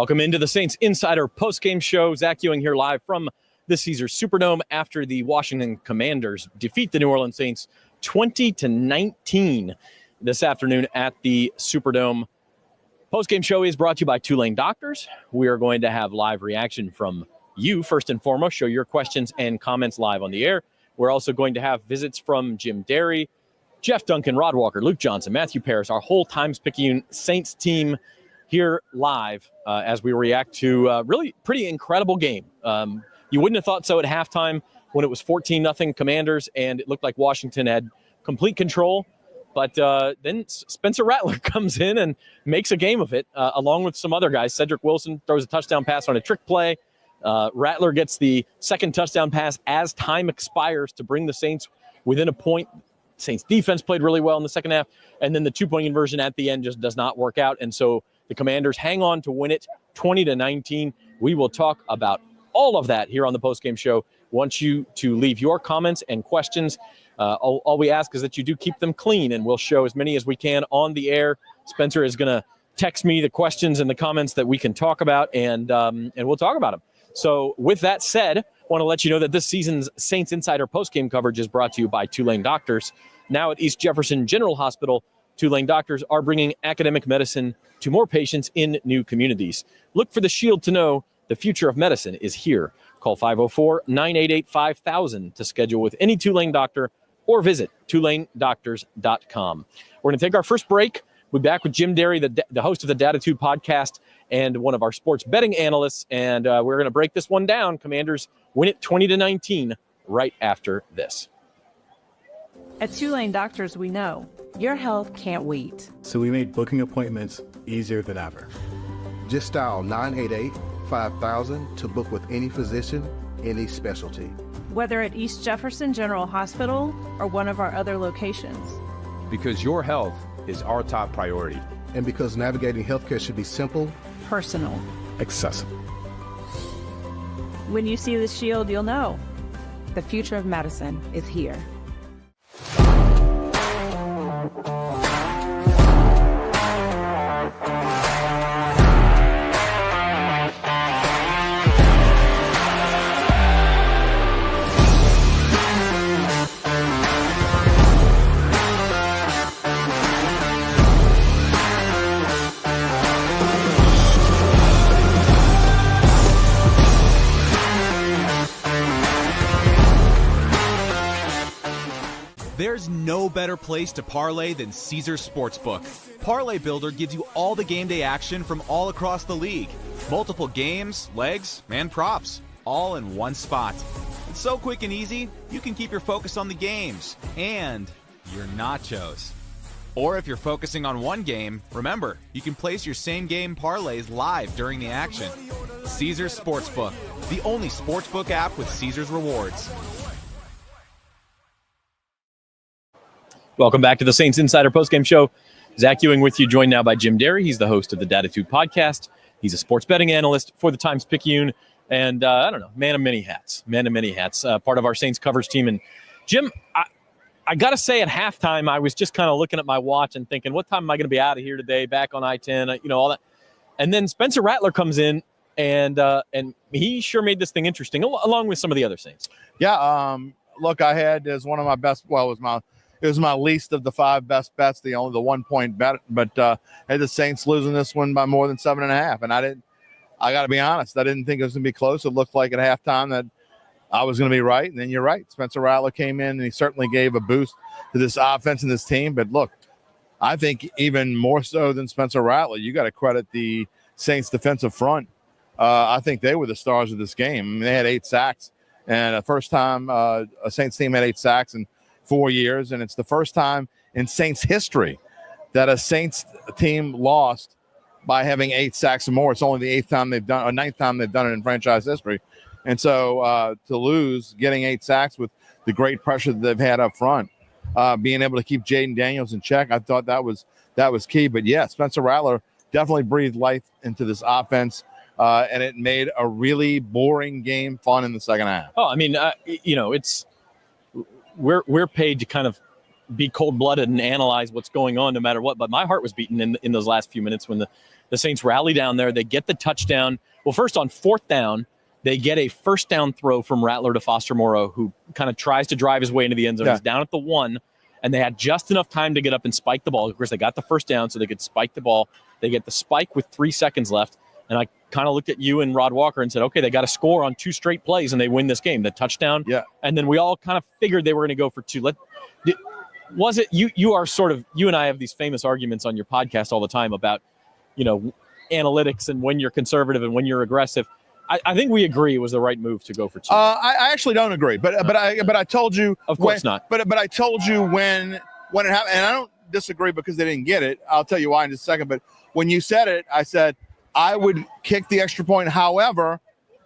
Welcome into the Saints Insider Postgame Show. Zach Ewing here live from the Caesars Superdome after the Washington Commanders defeat the New Orleans Saints 20-19 this afternoon at the Superdome. Postgame Show is brought to you by Tulane Doctors. We are going to have live reaction from you, first and foremost. Show your questions and comments live on the air. We're also going to have visits from Jim Derry, Jeff Duncan, Rod Walker, Luke Johnson, Matthew Paris, our whole Times-Picayune Saints team here live as we react to a really pretty incredible game. You wouldn't have thought so at halftime when it was 14-0 Commanders and it looked like Washington had complete control. But then Spencer Rattler comes in and makes a game of it along with some other guys. Cedric Wilson throws a touchdown pass on a trick play. Rattler gets the second touchdown pass as time expires to bring the Saints within a point. Saints defense played really well in the second half. And then the two-point conversion at the end just does not work out. And so the Commanders hang on to win it 20-19. We will talk about all of that here on the postgame show. Want you to leave your comments and questions. All we ask is that you do keep them clean, and we'll show as many as we can on the air. Spencer is going to text me the questions and the comments that we can talk about, and we'll talk about them. So with that said, I want to let you know that this season's Saints Insider postgame coverage is brought to you by Tulane Doctors. Now at East Jefferson General Hospital, Tulane Doctors are bringing academic medicine to more patients in new communities. Look for the shield to know the future of medicine is here. Call 504-988-5000 to schedule with any Tulane doctor or visit tulanedoctors.com. We're going to take our first break. We'll be back with Jim Derry, the host of the Datitude podcast and one of our sports betting analysts, and we're going to break this one down. Commanders win it 20-19 right after this. At Tulane Doctors, we know your health can't wait. So we made booking appointments easier than ever. Just dial 988-5000 to book with any physician, any specialty. Whether at East Jefferson General Hospital or one of our other locations. Because your health is our top priority. And because navigating healthcare should be simple, personal, Accessible. when you see the shield, you'll know the future of medicine is here. There's no better place to parlay than Caesars Sportsbook. Parlay Builder gives you all the game day action from all across the league. Multiple games, legs, and props, all in one spot. It's so quick and easy, you can keep your focus on the games and your nachos. Or if you're focusing on one game, remember, you can place your same game parlays live during the action. Caesars Sportsbook, the only sportsbook app with Caesars rewards. Welcome back to the Saints Insider Postgame Show. Zach Ewing with you, joined now by Jim Derry. He's the host of the Datitude podcast. He's a sports betting analyst for the Times-Picayune. And I don't know, man of many hats, part of our Saints coverage team. And Jim, I got to say at halftime, I was just kind of looking at my watch and thinking, what time am I going to be out of here today, back on I-10, all that. And then Spencer Rattler comes in, and he sure made this thing interesting, along with some of the other Saints. Yeah, look, I had as one of my best, it was my least of the five best bets, the 1 point bet, but I had the Saints losing this one by more than 7.5. And I got to be honest, I didn't think it was going to be close. It looked like at halftime that I was going to be right. And then you're right. Spencer Rattler came in and he certainly gave a boost to this offense and this team. But look, I think even more so than Spencer Rattler, you got to credit the Saints defensive front. I think they were the stars of this game. I mean, they had 8 sacks, and the first time a Saints team had 8 sacks in 4 years, and it's the first time in Saints history that a Saints team lost by having 8 sacks or more. It's only the 9th time they've done it in franchise history. And so to lose, getting 8 sacks with the great pressure that they've had up front, being able to keep Jayden Daniels in check, I thought that was key. But yeah, Spencer Rattler definitely breathed life into this offense, and it made a really boring game fun in the second half. Oh, I mean, it's we're paid to kind of be cold-blooded and analyze what's going on no matter what. But my heart was beating in those last few minutes when The Saints rally down there. They get the touchdown. Well, first on 4th down, they get a first down throw from Rattler to Foster Moreau, who kind of tries to drive his way into the end zone. Yeah. He's down at the 1, and they had just enough time to get up and spike the ball. Of course, they got the first down, so they could spike the ball. They get the spike with 3 seconds left, and I kind of looked at you and Rod Walker and said, okay, they got to score on 2 straight plays, and they win this game. The touchdown, and then we all kind of figured they were going to go for 2. Was it you are sort of, you and I have these famous arguments on your podcast all the time about, analytics and when you're conservative and when you're aggressive. I think we agree it was the right move to go for 2. I actually don't agree, but I told you, of course not. But I told you when it happened, and I don't disagree because they didn't get it. I'll tell you why in just a second. But when you said it, I said I would kick the extra point. However,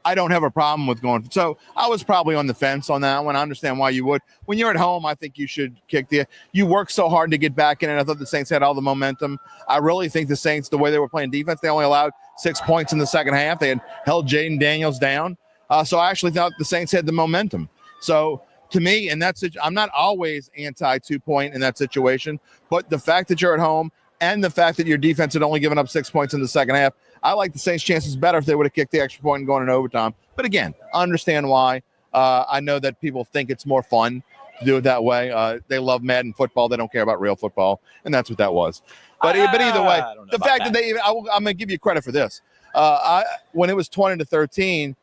I don't have a problem with going. So I was probably on the fence on that one. I understand why you would. When you're at home, I think you should kick you work so hard to get back in it. I thought the Saints had all the momentum. I really think the Saints, the way they were playing defense, they only allowed 6 points in the second half. They had held Jayden Daniels down. So I actually thought the Saints had the momentum. So to me, and I'm not always anti 2-point in that situation, but the fact that you're at home and the fact that your defense had only given up 6 points in the second half, I like the Saints' chances better if they would have kicked the extra point and gone in overtime. But again, I understand why. I know that people think it's more fun to do it that way. They love Madden football. They don't care about real football, and that's what that was. But either way, the fact that I'm going to give you credit for this. When it was 20-13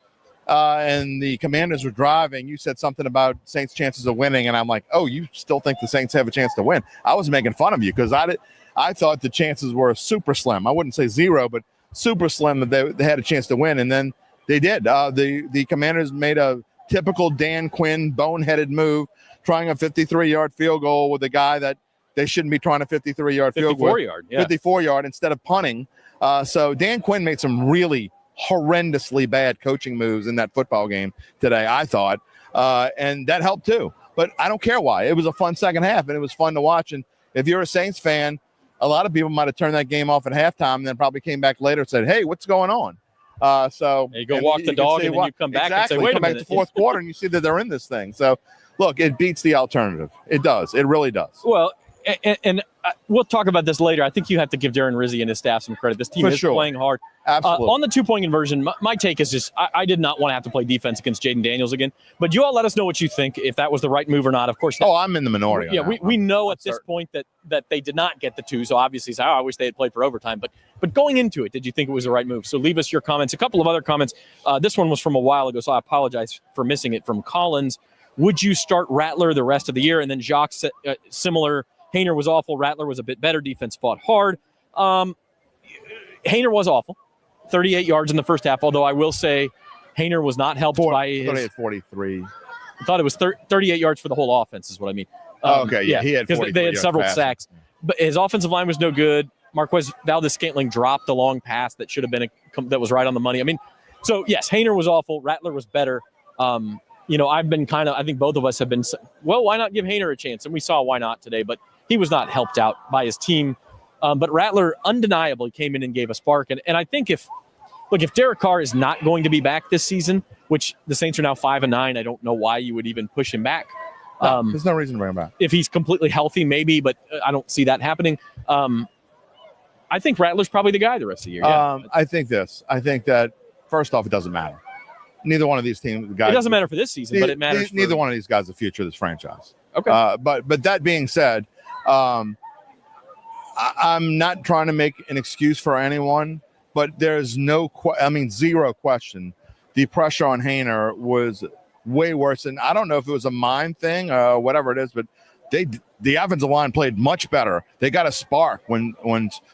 and the Commanders were driving, you said something about Saints' chances of winning, and I'm like, oh, you still think the Saints have a chance to win? I was making fun of you because I thought the chances were super slim. I wouldn't say 0, but super slim that they had a chance to win, and then they did. The Commanders made a typical Dan Quinn boneheaded move, trying a 53-yard field goal with a guy that they shouldn't be trying a 53-yard field goal. 54-yard instead of punting. So Dan Quinn made some really horrendously bad coaching moves in that football game today, I thought, and that helped too. But I don't care why. It was a fun second half, and it was fun to watch. And if you're a Saints fan, a lot of people might have turned that game off at halftime and then probably came back later and said, hey, what's going on? So you go walk the dog and then you come back and say, wait a minute. Back to fourth quarter and you see that they're in this thing. So, look, it beats the alternative. It does. It really does. Well, and we'll talk about this later. I think you have to give Darren Rizzi and his staff some credit. This team is playing hard. Absolutely. On the 2-point conversion, my take is just I did not want to have to play defense against Jayden Daniels again. But you all let us know what you think, if that was the right move or not. Of course. I'm in the minority. Yeah, we know at this point that they did not get the 2. So obviously, I wish they had played for overtime. But going into it, did you think it was the right move? So leave us your comments. A couple of other comments. This one was from a while ago, so I apologize for missing it. From Collins, would you start Rattler the rest of the year? And then Jacques said similar. Haener was awful. Rattler was a bit better. Defense fought hard. Haener was awful. 38 yards in the first half, although I will say Haener was not helped by his 43. I thought it was 38 yards for the whole offense is what I mean. Okay, yeah, he had because they had several sacks. But his offensive line was no good. Marquez Valdez-Scantling dropped the long pass that should have been that was right on the money. I mean, so yes, Haener was awful. Rattler was better. I've been I think both of us have been, well, why not give Haener a chance? And we saw why not today, but he was not helped out by his team. But Rattler undeniably came in and gave a spark. And I think if Derek Carr is not going to be back this season, which the Saints are now 5-9, I don't know why you would even push him back. There's no reason to bring him back. If he's completely healthy, maybe, but I don't see that happening. I think Rattler's probably the guy the rest of the year. Yeah. I think that, first off, it doesn't matter. Neither one of these teams, guys. It doesn't matter for this season, but it matters. Neither one of these guys is the future of this franchise. Okay. But that being said, I'm not trying to make an excuse for anyone, but there's zero question. The pressure on Haener was way worse. And I don't know if it was a mind thing or whatever it is, but the offensive line played much better. They got a spark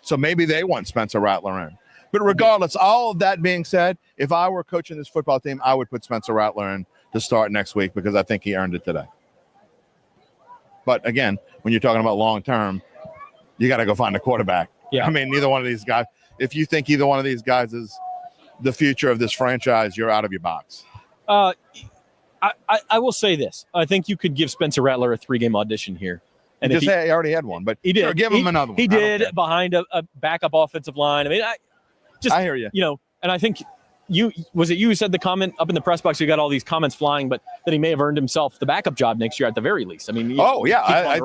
so maybe they want Spencer Rattler in. But regardless, all of that being said, if I were coaching this football team, I would put Spencer Rattler in to start next week because I think he earned it today. But again, when you're talking about long term, you got to go find a quarterback. Yeah. I mean, neither one of these guys. If you think either one of these guys is the future of this franchise, you're out of your box. I will say this. I think you could give Spencer Rattler a 3-game audition here. And he already had one, but he did. Sure, give him another one. He did behind a backup offensive line. I mean, I hear you. And I think you who said the comment up in the press box? You got all these comments flying, but that he may have earned himself the backup job next year at the very least. I mean, I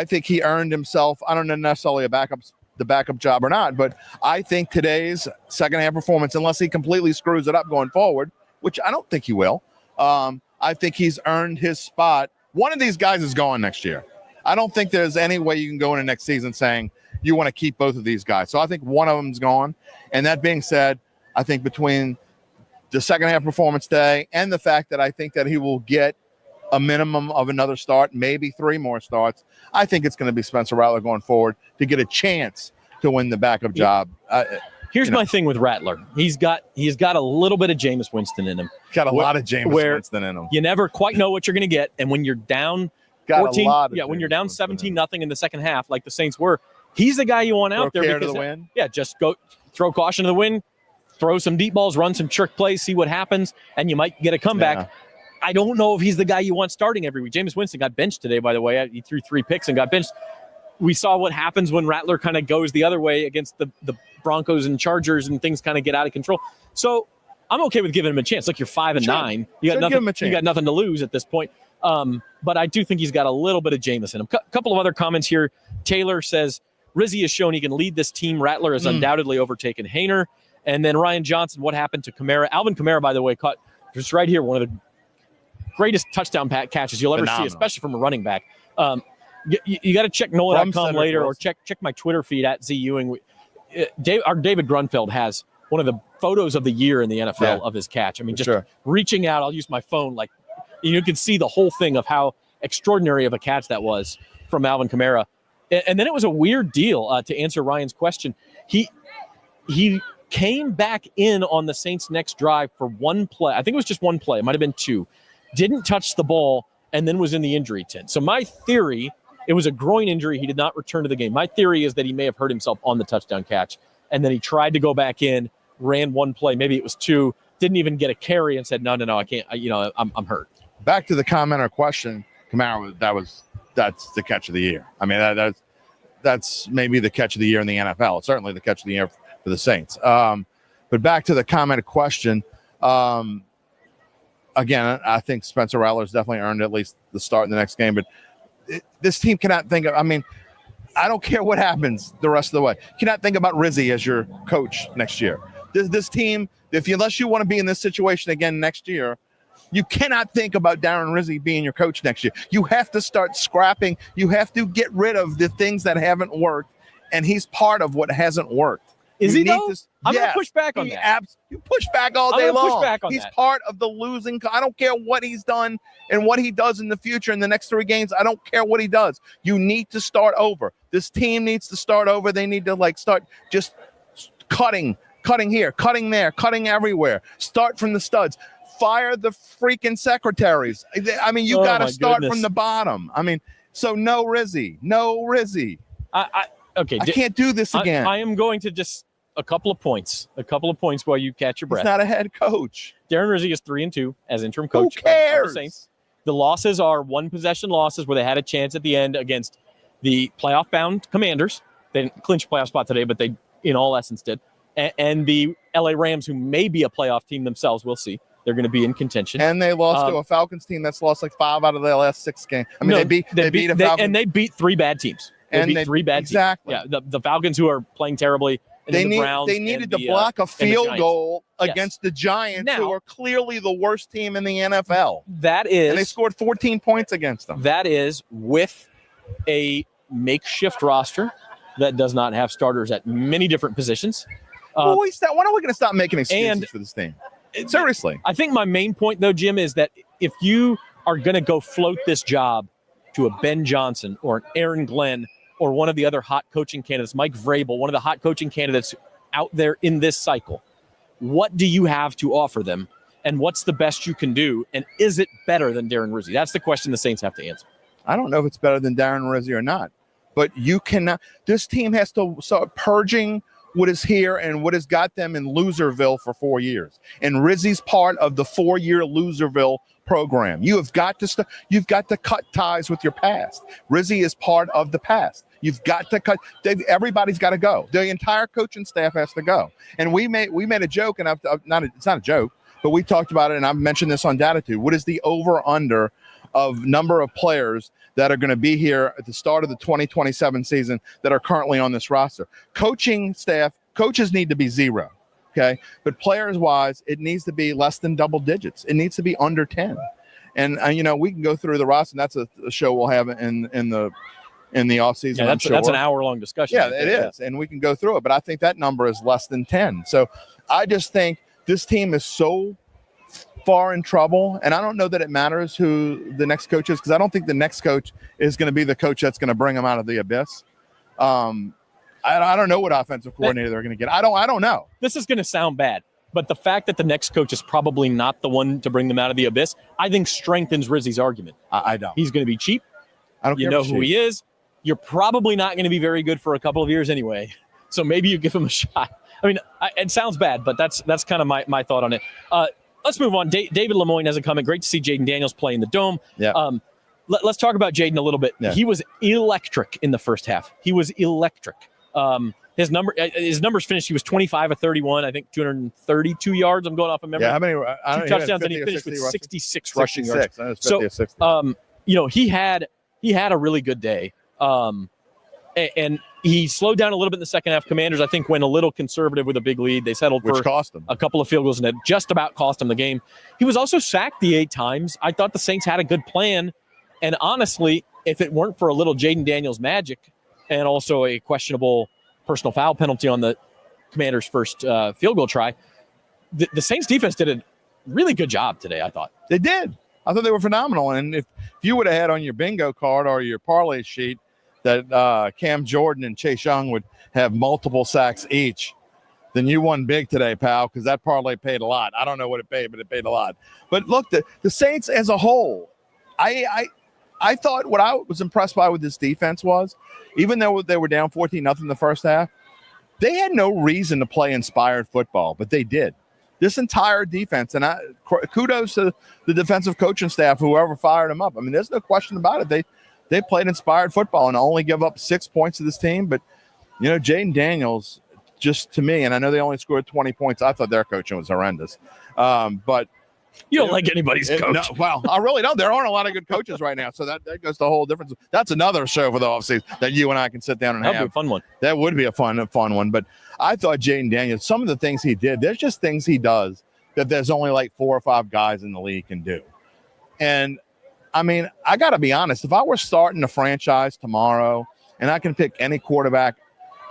think he earned himself. I don't know necessarily a backup the backup job or not. But I think today's second half performance, unless he completely screws it up going forward, which I don't think he will, I think he's earned his spot. One of these guys is gone next year. I don't think there's any way you can go into next season saying you want to keep both of these guys. So I think one of them's gone. And that being said, I think between the second half performance today and the fact that I think that he will get a minimum of another start, maybe 3 more starts, I think it's going to be Spencer Rattler going forward to get a chance to win the backup job. Here's my thing with Rattler. He's got a little bit of Jameis Winston in him. Got a lot of Jameis Winston in him. You never quite know what you're going to get. And when you're down 14, when you're down 17-0 in the second half, like the Saints were, he's the guy you want out there. Care to the wind. Yeah, just go throw caution to the wind, throw some deep balls, run some trick plays, see what happens, and you might get a comeback. Yeah. I don't know if he's the guy you want starting every week. Jameis Winston got benched today, by the way. He threw 3 picks and got benched. We saw what happens when Rattler kind of goes the other way against the Broncos and Chargers and things kind of get out of control. So I'm okay with giving him a chance. Look, you're 5-9. You got nothing to lose at this point. But I do think he's got a little bit of Jameis in him. Couple of other comments here. Taylor says, Rizzi has shown he can lead this team. Rattler has undoubtedly overtaken Haener. And then Ryan Johnson, what happened to Kamara? Alvin Kamara, by the way, caught just right here one of the greatest touchdown catches you'll ever see, especially from a running back. You got to check NOLA.com later or check my Twitter feed at Z Ewing. Our David Grunfeld has one of the photos of the year in the NFL of his catch. I mean, just reaching out, I'll use my phone. Like, you can see the whole thing of how extraordinary of a catch that was from Alvin Kamara. And then it was a weird deal to answer Ryan's question. He came back in on the Saints' next drive for one play. I think it was just one play. It might have been 2. Didn't touch the ball and then was in the injury tent. So my theory, it was a groin injury. He did not return to the game. My theory is that he may have hurt himself on the touchdown catch. And then he tried to go back in, ran one play. Maybe it was 2, didn't even get a carry and said, no, I can't. I'm hurt. Back to the comment or question, Kamara, that's the catch of the year. I mean, that's maybe the catch of the year in the NFL. It's certainly the catch of the year for the Saints. But back to the comment or question, again, I think Spencer Rattler's definitely earned at least the start in the next game. But this team cannot think of, I don't care what happens the rest of the way. You cannot think about Rizzi as your coach next year. This team, unless you want to be in this situation again next year, you cannot think about Darren Rizzi being your coach next year. You have to start scrapping. You have to get rid of the things that haven't worked, and he's part of what hasn't worked. Is he though? I'm going to push back on that. You push back all day long. Push back on he's that. Part of the losing. I don't care what he's done and what he does in the future in the next 3 games. I don't care what he does. You need to start over. This team needs to start over. They need to start just cutting here, cutting there, cutting everywhere. Start from the studs. Fire the freaking secretaries. I mean, you got to start from the bottom. I mean, so no Rizzi. Okay. I can't do this again. I am going to just a couple of points while you catch your breath. He's not a head coach. Darren Rizzi is 3-2 as interim coach. Who cares? Of the Saints. The losses are 1-possession losses where they had a chance at the end against the playoff-bound Commanders. They didn't clinch a playoff spot today, but they, in all essence, did. And the LA Rams, who may be a playoff team themselves, we'll see. They're going to be in contention. And they lost to a Falcons team that's lost 5 out of their last 6 games. I mean, they beat a Falcons. And they beat 3 bad teams. They beat 3 bad teams. Yeah, the Falcons, who are playing terribly, and the Browns. They needed to block a field goal against the Giants, who are clearly the worst team in the NFL. That is. And they scored 14 points against them. That is with a makeshift roster that does not have starters at many different positions. When are we going to stop making excuses for this team? Seriously. I think my main point, though, Jim, is that if you are going to go float this job to a Ben Johnson or an Aaron Glenn or one of the other hot coaching candidates, Mike Vrabel, one of the hot coaching candidates out there in this cycle, what do you have to offer them, and what's the best you can do, and is it better than Darren Rizzi? That's the question the Saints have to answer. I don't know if it's better than Darren Rizzi or not, but you cannot. This team has to start purging what is here and what has got them in Loserville for 4 years. And Rizzi's part of the 4-year Loserville program. You have got to you've got to cut ties with your past. Rizzi is part of the past. You've got to cut. Everybody's got to go. The entire coaching staff has to go. And we made a joke, and it's not a joke, but we talked about it, and I've mentioned this on Data too. What is the over/under of number of players that are going to be here at the start of the 2027 season that are currently on this roster. Coaching staff, coaches need to be 0. Okay. But players wise, it needs to be less than double digits. It needs to be under 10. And we can go through the roster, and that's a show we'll have in the offseason. Yeah, that's an hour-long discussion. Yeah, it is. And we can go through it. But I think that number is less than 10. So I just think this team is so far in trouble. And I don't know that it matters who the next coach is, because I don't think the next coach is going to be the coach that's going to bring them out of the abyss. I don't know what offensive coordinator they're going to get. I don't know. This is going to sound bad, but the fact that the next coach is probably not the one to bring them out of the abyss, I think strengthens Rizzi's argument. I don't. He's going to be cheap. I don't care. You know who he is. You're probably not going to be very good for a couple of years anyway. So maybe you give him a shot. I mean, it sounds bad, but that's kind of my thought on it. Let's move on. David Lemoyne has a comment. Great to see Jayden Daniels play in the Dome. Yeah. Let's talk about Jayden a little bit. Yeah. He was electric in the first half. He was electric. His numbers finished. He was 25 of 31. I think 232 yards. I'm going off of memory. Yeah, how many? 2 touchdowns, and he finished with 66 rushing yards. So, he had a really good day. And he slowed down a little bit in the second half. Commanders, I think, went a little conservative with a big lead. They settled for cost them a couple of field goals, and it just about cost him the game. He was also sacked the 8 times. I thought the Saints had a good plan. And honestly, if it weren't for a little Jayden Daniels magic and also a questionable personal foul penalty on the Commanders' first field goal try, the Saints defense did a really good job today, I thought. They did. I thought they were phenomenal. And if you would have had on your bingo card or your parlay sheet that Cam Jordan and Chase Young would have multiple sacks each, then you won big today, pal, because that parlay paid a lot. I don't know what it paid, but it paid a lot. But look, the Saints as a whole, I thought what I was impressed by with this defense was, even though they were down 14-0 in the first half, they had no reason to play inspired football, but they did. This entire defense, and kudos to the defensive coaching staff, whoever fired them up. I mean, there's no question about it. They played inspired football and only give up 6 points to this team. But, Jayden Daniels, just to me, and I know they only scored 20 points. I thought their coaching was horrendous. But you don't like anybody's coach. No, well, I really don't. There aren't a lot of good coaches right now. So that goes the whole difference. That's another show for the offseason that you and I can sit down and have. That'd be a fun one. That would be a fun one. But I thought Jayden Daniels, some of the things he did, there's just things he does that there's only like 4 or 5 guys in the league can do. And, I mean, I got to be honest. If I were starting a franchise tomorrow and I can pick any quarterback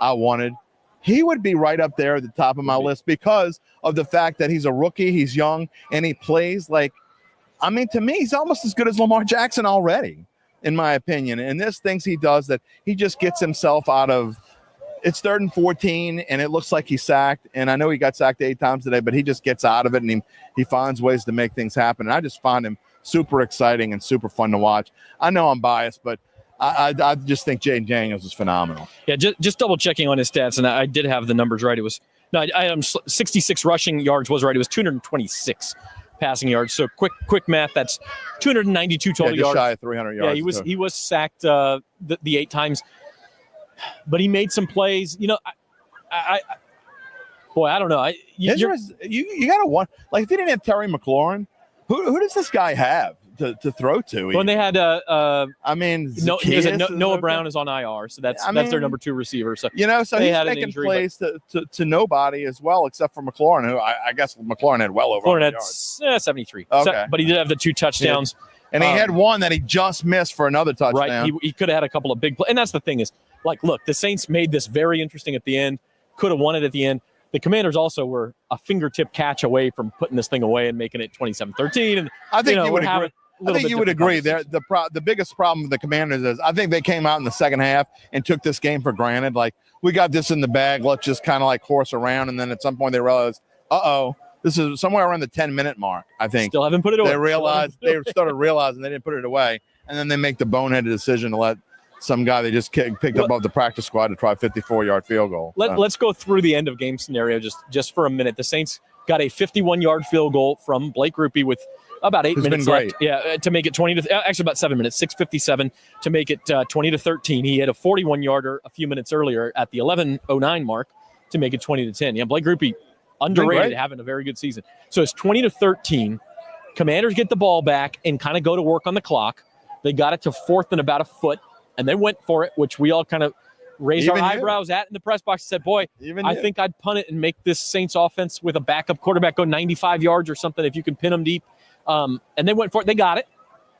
I wanted, he would be right up there at the top of my list because of the fact that he's a rookie, he's young, and he plays like, I mean, to me, he's almost as good as Lamar Jackson already, in my opinion. And there's things he does that he just gets himself out of. It's 3rd and 14, and it looks like he's sacked. And I know he got sacked 8 times today, but he just gets out of it, and he finds ways to make things happen. And I just find him super exciting and super fun to watch. I know I'm biased, but I just think Jayden Daniels is phenomenal. Yeah, just double checking on his stats, and I did have the numbers right. It was 66 rushing yards was right. It was 226 passing yards. So quick math, that's 292 total yards. Shy of 300 yards. Yeah, he was sacked the 8 times, but he made some plays. I don't know. You got to want, like, if they didn't have Terry McLaurin, who does this guy have to throw to? When they had Zacchaeus Noah Brown is on IR, so that's their number 2 receiver. So so he's making plays to nobody as well, except for McLaurin, who I guess McLaurin had well over 100 yards. 73. Okay. But he did have the 2 touchdowns. And he had one that he just missed for another touchdown. Right. He could have had a couple of big plays. And that's the thing is, like, look, the Saints made this very interesting at the end, could have won it at the end. The Commanders also were a fingertip catch away from putting this thing away and making it 27-13. And I think you would agree. I think you would agree. The biggest problem with the Commanders is I think they came out in the second half and took this game for granted. Like, we got this in the bag. Let's just kind of like horse around. And then at some point they realized, this is somewhere around the 10-minute mark, I think. Still haven't put it away. They started realizing they didn't put it away. And then they make the boneheaded decision to let some guy they just picked up off the practice squad to try a 54-yard field goal. Let's go through the end of game scenario just for a minute. The Saints got a 51-yard field goal from Blake Grupe with about 8 minutes left. Yeah, to make it 20 to actually about 7 minutes, 6:57 to make it 20-13. He had a 41-yarder a few minutes earlier at the 11:09 mark to make it 20-10. Yeah, Blake Grupe underrated, having a very good season. So it's 20-13. Commanders get the ball back and kind of go to work on the clock. They got it to 4th and about a foot, and they went for it, which we all kind of raised our eyebrows at in the press box and said, boy, I think I'd punt it and make this Saints offense with a backup quarterback go 95 yards or something if you can pin them deep. And they went for it. They got it.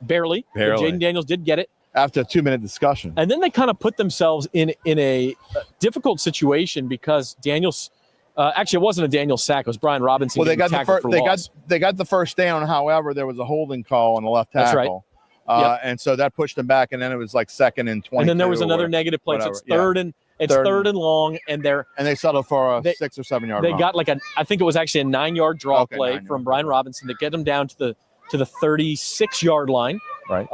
Barely. Jayden Daniels did get it. After a 2-minute discussion. And then they kind of put themselves in a difficult situation because Daniels actually, it wasn't a Daniels sack. It was Brian Robinson. Well, they got the first down. However, there was a holding call on the left tackle. That's right. And so that pushed them back, and then it was like 2nd and 20. And then there was another negative play. So it's third and long, and they settled for a 6 or 7 yard. They got I think it was actually a 9-yard draw play from Brian Robinson to get them down to the 36-yard line. Right.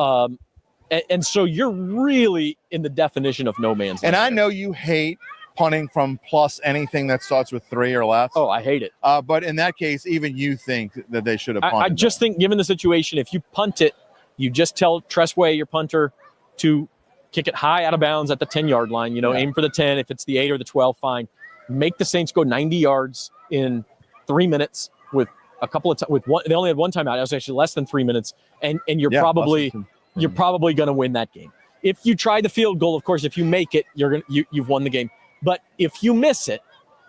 And so you're really in the definition of no man's land. And I know you hate punting from plus anything that starts with 3 or less. Oh, I hate it. But in that case, even you think that they should have punted. I just think, given the situation, if you punt it, you just tell Tressway, your punter, to kick it high out of bounds at the 10-yard line. Aim for the 10. If it's the 8 or the 12, fine. Make the Saints go 90 yards in 3 minutes with a couple of they only had one timeout. It was actually less than 3 minutes, and you're probably going to win that game. If you try the field goal, of course, if you make it, you've won the game. But if you miss it,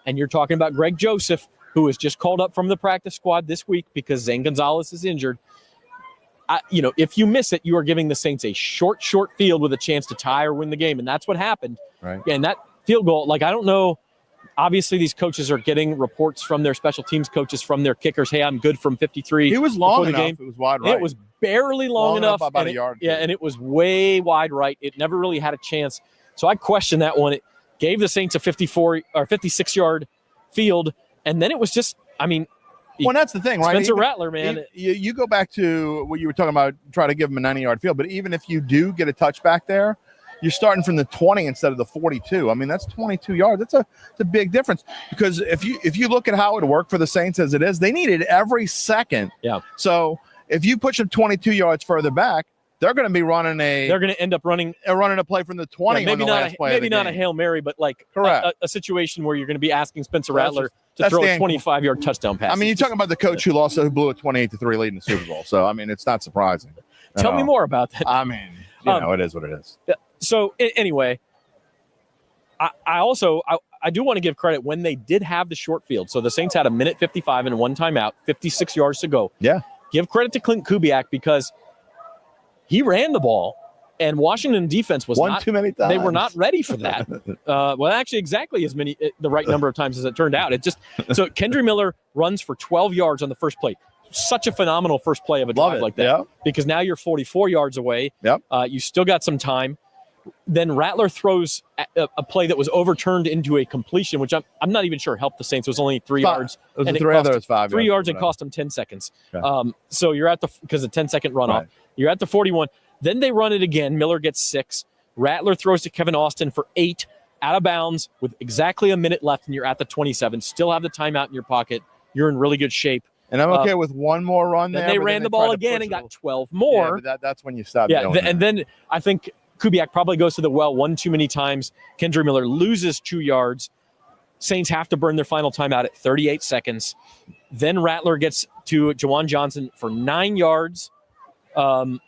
and you're talking about Greg Joseph, who was just called up from the practice squad this week because Zane Gonzalez is injured, if you miss it, you are giving the Saints a short field with a chance to tie or win the game, and that's what happened. Right. And that field goal, I don't know. Obviously, these coaches are getting reports from their special teams coaches, from their kickers. Hey, I'm good from 53. It was long enough. It was wide right. It was barely long enough. About a yard. Yeah, and it was way wide right. It never really had a chance. So I question that one. It gave the Saints a 54 or 56-yard field, and then it was just, well, that's the thing, right? Spencer Rattler, man. You go back to what you were talking about, try to give him a 90-yard field, but even if you do get a touchback there, you're starting from the 20 instead of the 42. That's 22 yards. That's a big difference, because if you look at how it worked for the Saints as it is, they needed every second. Yeah. So if you push them 22 yards further back, they're going to be running They're going to end up running a play from the 20. Yeah, maybe not a Hail Mary, but correct. A situation where you're going to be asking Spencer Rattler to throw a 25-yard touchdown pass. You're talking about the coach who blew a 28-3 lead in the Super Bowl. So it's not surprising. Tell me more about that. It is what it is. So anyway, I do want to give credit when they did have the short field. So the Saints had a minute 55 and one timeout, 56 yards to go. Yeah. Give credit to Clint Kubiak because he ran the ball, and Washington defense was too many times. They were not ready for that. Well, actually, exactly as many, the right number of times as it turned out. So Kendry Miller runs for 12 yards on the first play. Such a phenomenal first play of a drive like that, because now you're 44 yards away. Yep. You still got some time. Then Rattler throws a play that was overturned into a completion, which I'm not even sure helped the Saints. It was only 3 yards. It was 5 3 yards and cost them 10 seconds. Okay. So you're at because of 10-second runoff. Right. You're at the 41. Then they run it again. Miller gets 6. Rattler throws to Kevin Austin for 8, out of bounds with exactly a minute left, and you're at the 27. Still have the timeout in your pocket. You're in really good shape. And I'm okay with one more run there. Then they ran the ball again and got 12 more. Yeah, but that's when you stop. And then I think Kubiak probably goes to the well one too many times. Kendry Miller loses 2 yards. Saints have to burn their final timeout at 38 seconds. Then Rattler gets to Jawan Johnson for 9 yards. And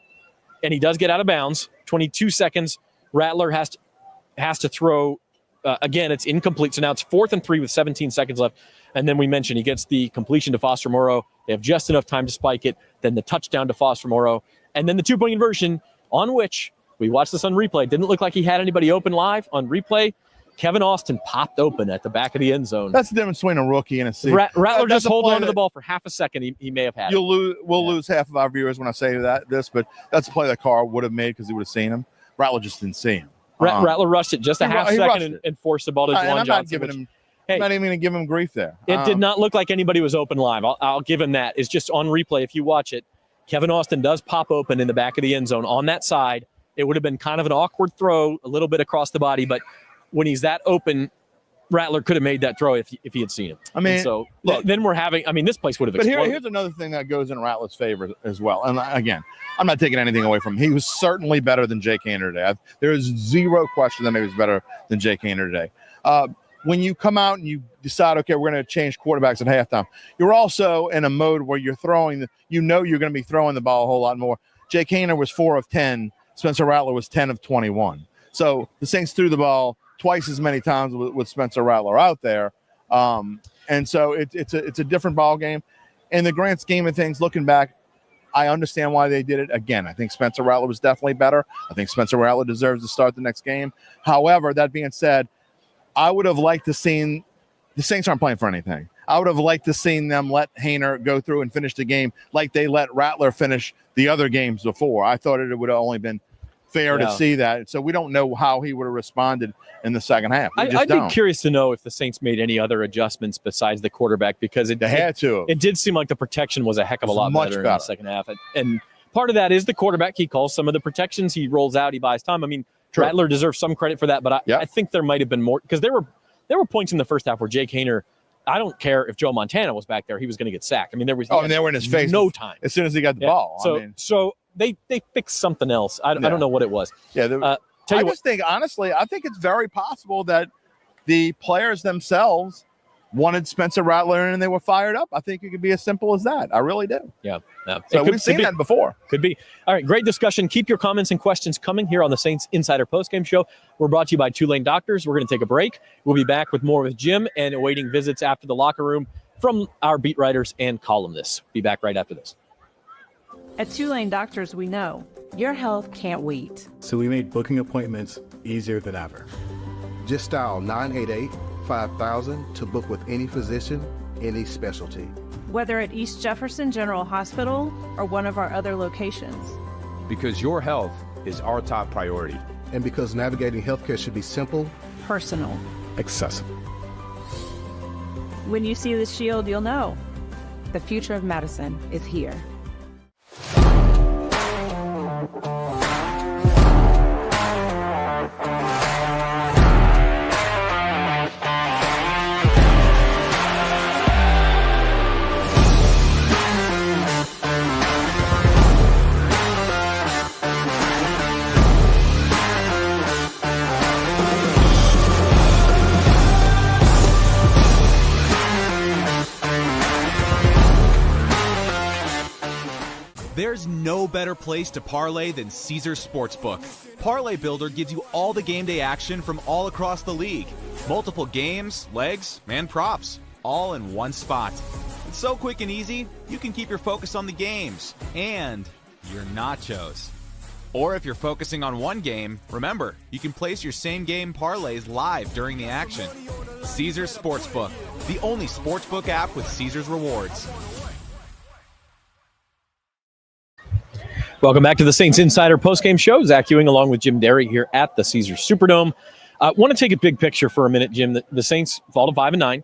he does get out of bounds. 22 seconds. Rattler has to throw. Again, it's incomplete. So now it's 4th and 3 with 17 seconds left. And then we mentioned he gets the completion to Foster Moreau. They have just enough time to spike it. Then the touchdown to Foster Moreau. And then the 2-point conversion, on which we watched this on replay. Didn't look like he had anybody open live on replay. Kevin Austin popped open at the back of the end zone. That's the difference between a rookie and a senior. Rattler just hold on to the ball for half a second. He may have had it. We'll lose half of our viewers when I say this, but that's a play that Carr would have made because he would have seen him. Rattler just didn't see him. Rattler rushed it just a half second and forced the ball to Juwan Johnson. I'm not even going to give him grief there. It did not look like anybody was open live. I'll give him that. It's just on replay. If you watch it, Kevin Austin does pop open in the back of the end zone on that side. It would have been kind of an awkward throw, a little bit across the body, but when he's that open, Rattler could have made that throw if he had seen him. Then we're having. This place would have exploded. But here's another thing that goes in Rattler's favor as well. And again, I'm not taking anything away from him. He was certainly better than Jake Haener today. There is zero question that he was better than Jake Haener today. When you come out and you decide, okay, we're going to change quarterbacks at halftime, you're also in a mode where you're throwing. You're going to be throwing the ball a whole lot more. Jake Haener was 4 of 10 Spencer Rattler was 10 of 21. So the Saints threw the ball twice as many times with Spencer Rattler out there. And so it's a different ball game. In the grand scheme of things, looking back, I understand why they did it. Again, I think Spencer Rattler was definitely better. I think Spencer Rattler deserves to start the next game. However, that being said, I would have liked to seen the Saints aren't playing for anything. I would have liked to seen them let Haener go through and finish the game like they let Rattler finish the other games before. I thought it would have only been fair to see that. So we don't know how he would have responded in the second half. I'd be curious to know if the Saints made any other adjustments besides the quarterback, because they had to. It did seem like the protection was a heck of a lot better in the second half. And part of that is the quarterback. He calls some of the protections. He rolls out. He buys time. I mean, Rattler deserves some credit for that, but I think there might have been more, because there were points in the first half where Jake Haener, I don't care if Joe Montana was back there, he was going to get sacked. I mean, there was and they were in his face no time as soon as he got the ball. So they fixed something else. I don't know what it was. I just think, honestly, I think it's very possible that the players themselves wanted Spencer Rattler and they were fired up. I think it could be as simple as that. I really do. Yeah. So we've seen that before. Could be. All right, great discussion. Keep your comments and questions coming here on the Saints Insider Postgame Show. We're brought to you by Tulane Doctors. We're going to take a break. We'll be back with more with Jim and awaiting visits after the locker room from our beat writers and columnists. Be back right after this. At Tulane Doctors, we know your health can't wait. So we made booking appointments easier than ever. Just dial 988-5000 to book with any physician, any specialty. Whether at East Jefferson General Hospital or one of our other locations. Because your health is our top priority. And because navigating healthcare should be simple, personal, accessible. When you see the shield, you'll know the future of medicine is here. There's no better place to parlay than Caesars Sportsbook. Parlay Builder gives you all the game day action from all across the league. Multiple games, legs, and props, all in one spot. It's so quick and easy, you can keep your focus on the games and your nachos. Or if you're focusing on one game, remember, you can place your same game parlays live during the action. Caesars Sportsbook, the only sportsbook app with Caesars rewards. Welcome back to the Saints Insider Postgame Show. Zach Ewing along with Jim Derry here at the Caesars Superdome. I want to take a big picture for a minute, Jim. The Saints fall to 5-9.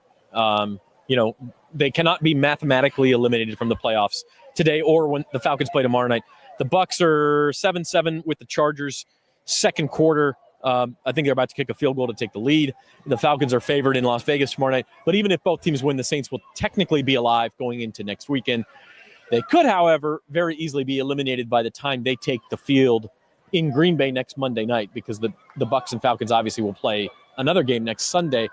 They cannot be mathematically eliminated from the playoffs today or when the Falcons play tomorrow night. The Bucs are 7-7 with the Chargers. Second quarter, I think they're about to kick a field goal to take the lead. The Falcons are favored in Las Vegas tomorrow night. But even if both teams win, the Saints will technically be alive going into next weekend. They could, however, very easily be eliminated by the time they take the field in Green Bay next Monday night, because the Bucs and Falcons obviously will play another game next Sunday.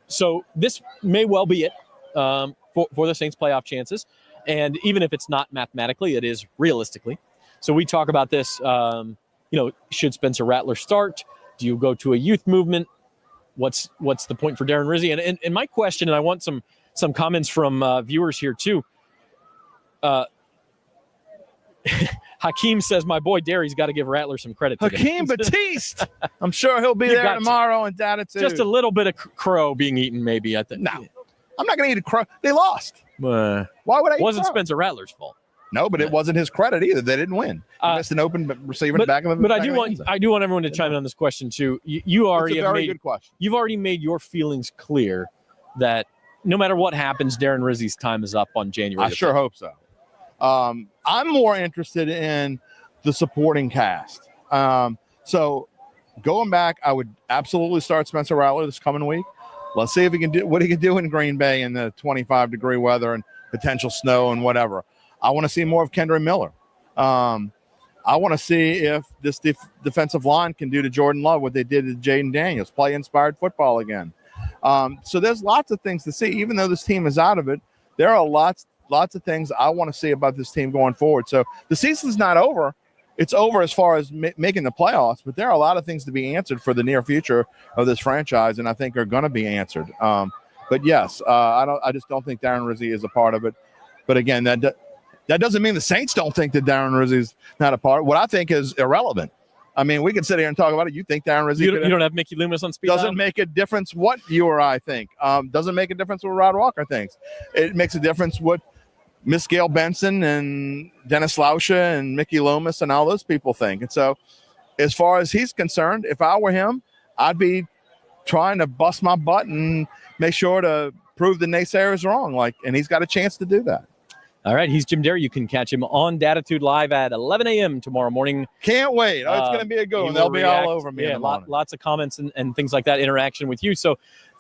So this may well be it for the Saints' playoff chances. And even if it's not mathematically, it is realistically. So we talk about this, should Spencer Rattler start? Do you go to a youth movement? What's the point for Darren Rizzi? And my question, and I want some comments from viewers here too. Hakeem says, my boy Derry's got to give Rattler some credit today. Hakeem Batiste. I'm sure he'll be there tomorrow in attitude. Just a little bit of crow being eaten, maybe. I think. No, I'm not going to eat a crow. They lost. Why would I eat wasn't crow? Spencer Rattler's fault. No, but it wasn't his credit either. They didn't win. He missed an open receiver in the back of him. But I do want everyone to chime in on this question too. You already have made, good question. You've already made your feelings clear that no matter what happens, Darren Rizzi's time is up on January. I sure hope so. I'm more interested in the supporting cast. So going back, I would absolutely start Spencer Rattler this coming week. Let's see if he can do what he can do in Green Bay in the 25-degree weather and potential snow and whatever. I want to see more of Kendra Miller. I want to see if this defensive line can do to Jordan Love what they did to Jayden Daniels, play inspired football again. So there's lots of things to see. Even though this team is out of it, there are lots of things I want to see about this team going forward. So the season's not over, it's over as far as making the playoffs, but there are a lot of things to be answered for the near future of this franchise, and I think are going to be answered. But yes, I just don't think Darren Rizzi is a part of it. But again, that doesn't mean the Saints don't think that Darren Rizzi is not a part of it. What I think is irrelevant. I mean, we can sit here and talk about it. You think Darren Rizzi? You don't have Mickey Loomis on speed? Doesn't make a difference what you or I think. Doesn't make a difference what Rod Walker thinks. It makes a difference what Miss Gail Benson and Dennis Lauscha and Mickey Loomis and all those people think. And so, as far as he's concerned, if I were him, I'd be trying to bust my butt and make sure to prove the naysayers wrong. And he's got a chance to do that. All right, he's Jim Derry. You can catch him on Datitude Live at 11 a.m. tomorrow morning. Can't wait. It's going to be a good one. They'll be all over me. Yeah, lots of comments and things like that, interaction with you. So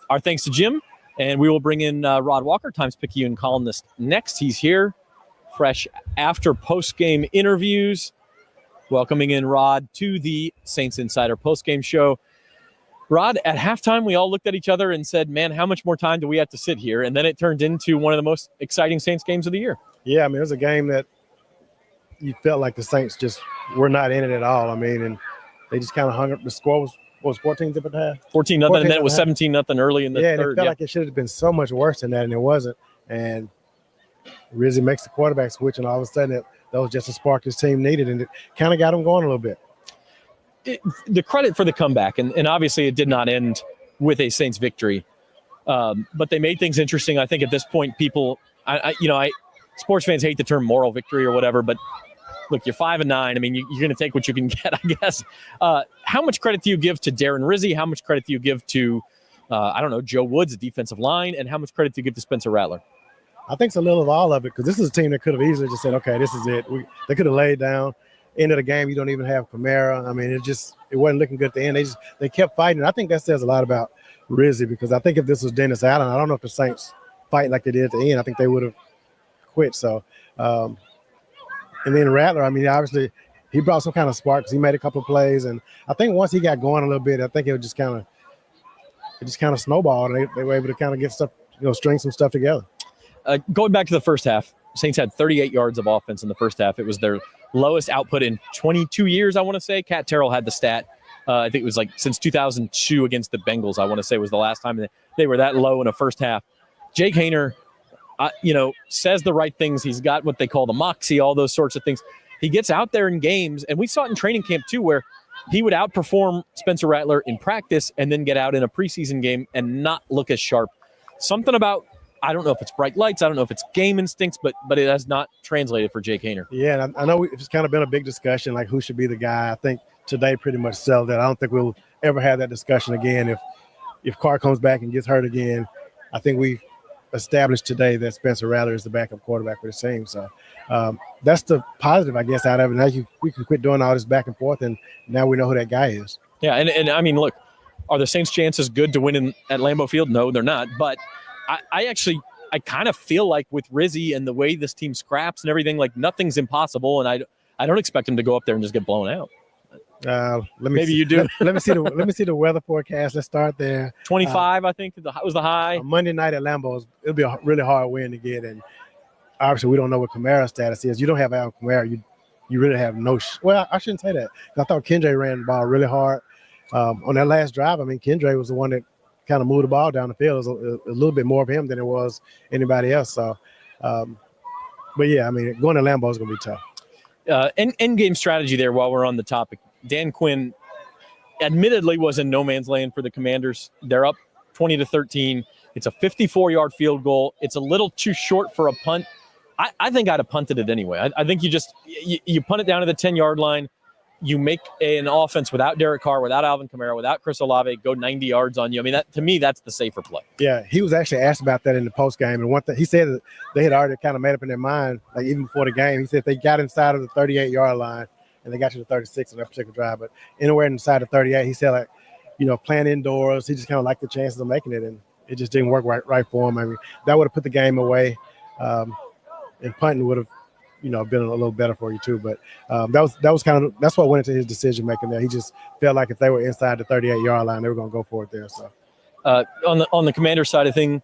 our thanks to Jim, and we will bring in Rod Walker, Times-Picayune columnist, next. He's here, fresh after post-game interviews, welcoming in Rod to the Saints Insider Postgame Show. Rod, at halftime, we all looked at each other and said, man, how much more time do we have to sit here? And then it turned into one of the most exciting Saints games of the year. Yeah, I mean, it was a game that you felt like the Saints just were not in it at all. I mean, and they just kind of hung up. The score was 14 at half? 14-0, and then it was 17-0 early in the third. And it felt like it should have been so much worse than that, and it wasn't. And Rizzi makes the quarterback switch, and all of a sudden that was just a spark his team needed, and it kind of got him going a little bit. The credit for the comeback, and obviously it did not end with a Saints victory, but they made things interesting. I think at this point, people, sports fans hate the term moral victory or whatever, but look, you're 5-9. I mean, you're going to take what you can get, I guess. How much credit do you give to Darren Rizzi? How much credit do you give to, Joe Woods, defensive line, and how much credit do you give to Spencer Rattler? I think it's a little of all of it, because this is a team that could have easily just said, okay, this is it. They could have laid down. End of the game, you don't even have Kamara. I mean, it wasn't looking good at the end. They kept fighting. I think that says a lot about Rizzi, because I think if this was Dennis Allen, I don't know if the Saints fight like they did at the end. I think they would have quit. So, and then Rattler, I mean, obviously he brought some kind of spark because he made a couple of plays, and I think once he got going a little bit, I think it just kind of snowballed, and they were able to kind of get stuff, string some stuff together. Going back to the first half, Saints had 38 yards of offense in the first half. It was their lowest output in 22 years, I want to say. Cat Terrell had the stat. I think it was since 2002 against the Bengals, I want to say, was the last time they were that low in a first half. Jake Haener, says the right things. He's got what they call the moxie, all those sorts of things. He gets out there in games, and we saw it in training camp too, where he would outperform Spencer Rattler in practice and then get out in a preseason game and not look as sharp. Something about, I don't know if it's bright lights, I don't know if it's game instincts, but it has not translated for Jake Haener. Yeah, and I know it's kind of been a big discussion, like who should be the guy. I think today pretty much settled that. I don't think we'll ever have that discussion again. If Carr comes back and gets hurt again, I think we've established today that Spencer Rattler is the backup quarterback for the team. So that's the positive, I guess, out of it. Now we can quit doing all this back and forth, and now we know who that guy is. Yeah, and I mean, look, are the Saints' chances good to win at Lambeau Field? No, they're not. But I kind of feel like with Rizzi and the way this team scraps and everything, like nothing's impossible, and I don't expect him to go up there and just get blown out. Maybe you do. Let me see the weather forecast. Let's start there. 25, I think, was the high. Monday night at Lambeau, it'll be a really hard win to get, and obviously we don't know what Kamara's status is. You don't have Alvin Kamara. You really have no. Well, I shouldn't say that. I thought Kendra ran the ball really hard on that last drive. I mean, Kendra was the one that kind of moved the ball down the field. It was a little bit more of him than it was anybody else. So, but yeah, I mean, going to Lambeau is going to be tough. End game strategy there. While we're on the topic, Dan Quinn admittedly was in no man's land for the Commanders. They're up 20-13. It's a 54-yard field goal. It's a little too short for a punt. I think I'd have punted it anyway. I think you punt it down to the 10-yard line. You make an offense without Derek Carr, without Alvin Kamara, without Chris Olave, go 90 yards on you. I mean, to me, that's the safer play. Yeah, he was actually asked about that in the postgame, and one thing he said that they had already kind of made up in their mind, like even before the game. He said they got inside of the 38-yard line and they got to the 36 on that particular drive, but anywhere inside the 38, he said, like, playing indoors, he just kind of liked the chances of making it, and it just didn't work right for him. I mean, that would have put the game away, and punting would have, been a little better for you too. But that's what went into his decision making there. He just felt like if they were inside the 38-yard line, they were going to go for it there. So on the Commander side of thing,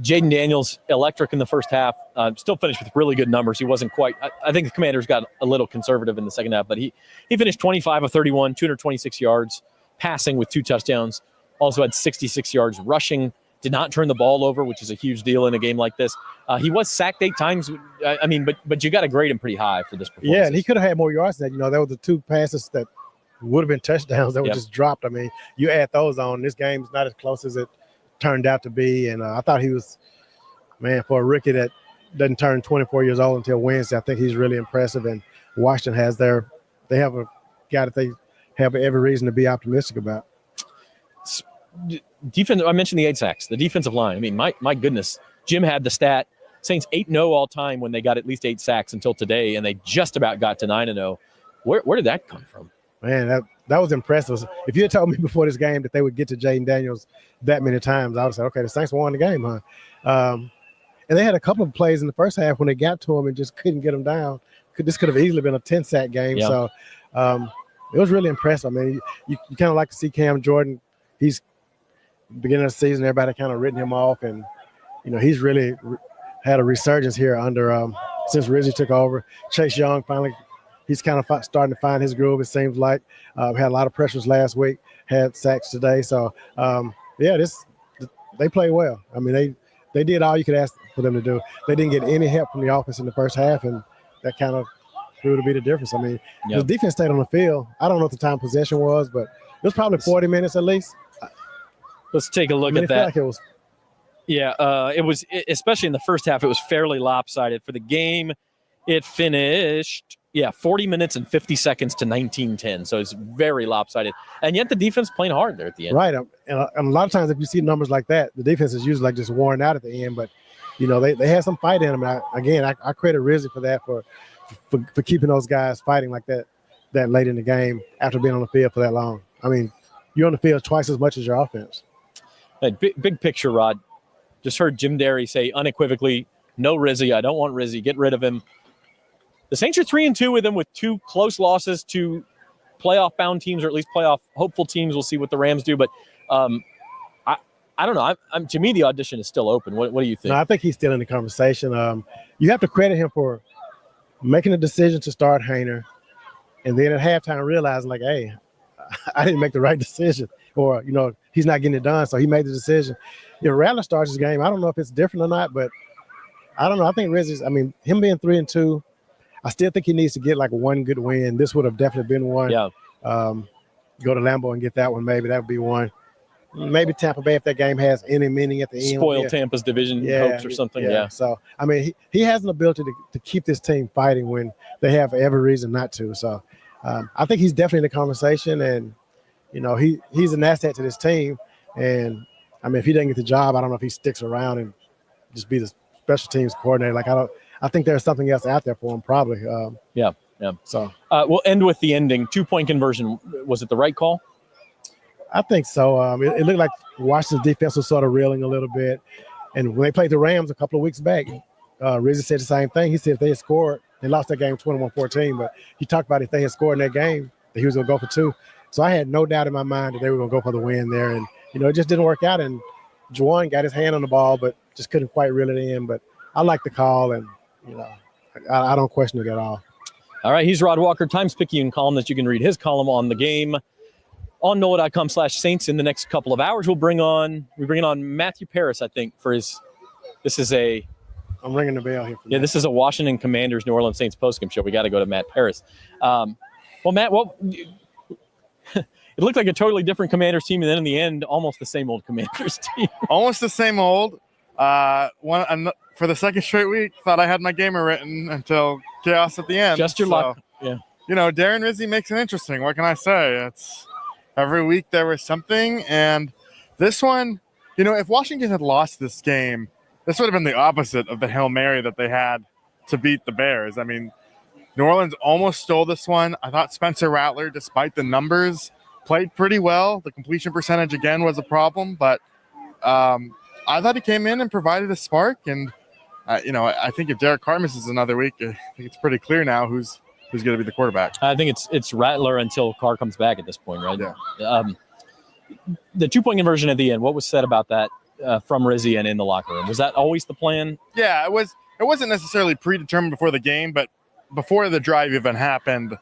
Jayden Daniels, electric in the first half, still finished with really good numbers. He wasn't quite – I think the Commanders got a little conservative in the second half, but he finished 25 of 31, 226 yards, passing with 2 touchdowns, also had 66 yards rushing, did not turn the ball over, which is a huge deal in a game like this. He was sacked 8 times. I mean, but you got to grade him pretty high for this performance. Yeah, and he could have had more yards than that. You know, there were the 2 passes that would have been touchdowns that were just dropped. I mean, you add those on, this game's not as close as it turned out to be. And I thought he was, man, for a rookie that doesn't turn 24 years old until Wednesday, I think he's really impressive. And Washington has they have a guy that they have every reason to be optimistic about. Defense. I mentioned the 8 sacks, the defensive line. I mean, my goodness, Jim had the stat. Saints 8-0 all time when they got at least 8 sacks until today, and they just about got to 9-0. Where did that come from? Man, that was impressive. If you had told me before this game that they would get to Jayden Daniels that many times, I would have said, okay, the Saints won the game, huh? And they had a couple of plays in the first half when they got to him and just couldn't get him down. This could have easily been a 10-sack game. Yeah. So it was really impressive. I mean, you kind of like to see Cam Jordan. He's beginning of the season, everybody kind of written him off, and you know he's really had a resurgence here under since Rizzi took over. Chase Young finally, he's kind of starting to find his groove. It seems like had a lot of pressures last week, had sacks today. So they play well. I mean they did all you could ask for them to do. They didn't get any help from the offense in the first half, and that kind of proved to be the difference. I mean, the defense stayed on the field. I don't know what the time possession was, but it was probably 40 minutes at least. Let's take a look at that. Like it was, especially in the first half, it was fairly lopsided. For the game, it finished, 40 minutes and 50 seconds to 19-10. So it's very lopsided. And yet the defense playing hard there at the end. Right. And a lot of times if you see numbers like that, the defense is usually like just worn out at the end. But, you know, they had some fight in them. I credit Rizzi for that, for keeping those guys fighting like that late in the game after being on the field for that long. I mean, you're on the field twice as much as your offense. Hey, big picture, Rod. Just heard Jim Derry say unequivocally, no Rizzi. I don't want Rizzi. Get rid of him. The Saints are 3-2 with him, with 2 close losses to playoff-bound teams, or at least playoff-hopeful teams. We'll see what the Rams do. But I don't know. To me, the audition is still open. What do you think? No, I think he's still in the conversation. You have to credit him for making a decision to start Haener, and then at halftime realizing, like, hey, I didn't make the right decision. Or, you know, he's not getting it done, so he made the decision. You know, Rattler starts his game. I don't know if it's different or not, but I don't know. I think Rizzi's, him being 3-2, I still think he needs to get like one good win. This would have definitely been one. Yeah. Go to Lambeau and get that one. Maybe that would be one. Maybe Tampa Bay, if that game has any meaning at the end. Spoil Tampa's division hopes or something. Yeah. So, he has an ability to keep this team fighting when they have every reason not to. So, I think he's definitely in the conversation, and you know, he's an asset to this team. And if he doesn't get the job, I don't know if he sticks around and just be the special teams coordinator. I think there's something else out there for him, probably. Yeah. So we'll end with the ending. 2-point conversion. Was it the right call? I think so. It looked like Washington's defense was sort of reeling a little bit. And when they played the Rams a couple of weeks back, Rizzi said the same thing. He said if they had scored, they lost that game 21-14. But he talked about if they had scored in that game, that he was going to go for 2. So I had no doubt in my mind that they were going to go for the win there. And, you know, it just didn't work out. And Juwan got his hand on the ball, but just couldn't quite reel it in. But I like the call, and, you know, I don't question it at all. All right, he's Rod Walker, Times-Picayune columnist. You can read his column on the game on NOLA.com/Saints in the next couple of hours. We bring on Matthew Paris, I think, for his – this is a – I'm ringing the bell here. This is a Washington Commanders New Orleans Saints postgame show. We got to go to Matt Paris. Well, Matt, it looked like a totally different Commanders team, and then in the end, almost the same old Commanders team. Almost the same old. For the second straight week, thought I had my gamer written until chaos at the end. Just your luck. Yeah. You know, Darren Rizzi makes it interesting. What can I say? It's every week there was something, and this one, you know, if Washington had lost this game, this would have been the opposite of the Hail Mary that they had to beat the Bears. I mean, New Orleans almost stole this one. I thought Spencer Rattler, despite the numbers, played pretty well. The completion percentage, again, was a problem. But I thought he came in and provided a spark. And, you know, I think if Derek Carr misses another week, I think it's pretty clear now who's going to be the quarterback. I think it's Rattler until Carr comes back at this point, right? Yeah. The 2-point conversion at the end, what was said about that? from Rizzi and in the locker room. Was that always the plan? Yeah, it was. It wasn't necessarily predetermined before the game, but before the drive even happened,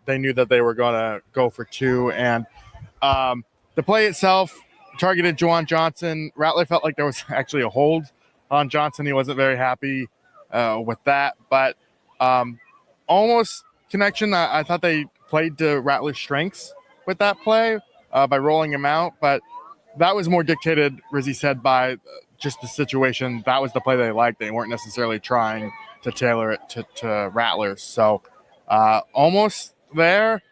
they knew that they were going to go for 2. And the play itself targeted Juwan Johnson. Rattler felt like there was actually a hold on Johnson. He wasn't very happy with that, but almost connection. I thought they played to Rattler's strengths with that play by rolling him out, but that was more dictated, Rizzi said, by just the situation. That was the play they liked. They weren't necessarily trying to tailor it to Rattler. So almost there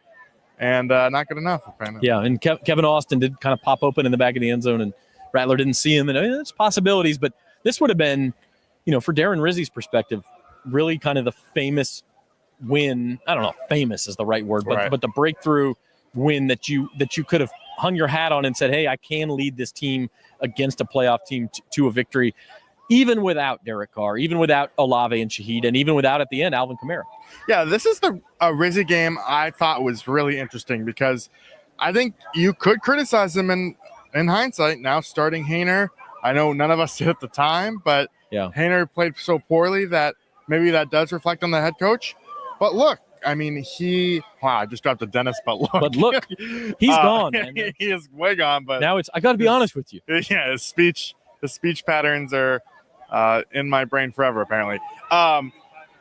and not good enough, apparently. Yeah, and Kevin Austin did kind of pop open in the back of the end zone, and Rattler didn't see him. And there's possibilities, but this would have been, for Darren Rizzi's perspective, really kind of the famous win. I don't know if famous is the right word, but Right. but the breakthrough win that you could have hung your hat on and said, hey, I can lead this team against a playoff team to a victory, even without Derek Carr, even without Olave and Shaheed, and even without, at the end, Alvin Kamara. Yeah, this is the Rizzi game I thought was really interesting because I think you could criticize him in hindsight now starting Haener. I know none of us did at the time, but Yeah. Haener played so poorly that maybe that does reflect on the head coach. But look, I mean, I just dropped the dentist, but look. But look, he's gone, man. He is way gone, but Now I got to be honest with you. yeah, his speech patterns are in my brain forever, apparently.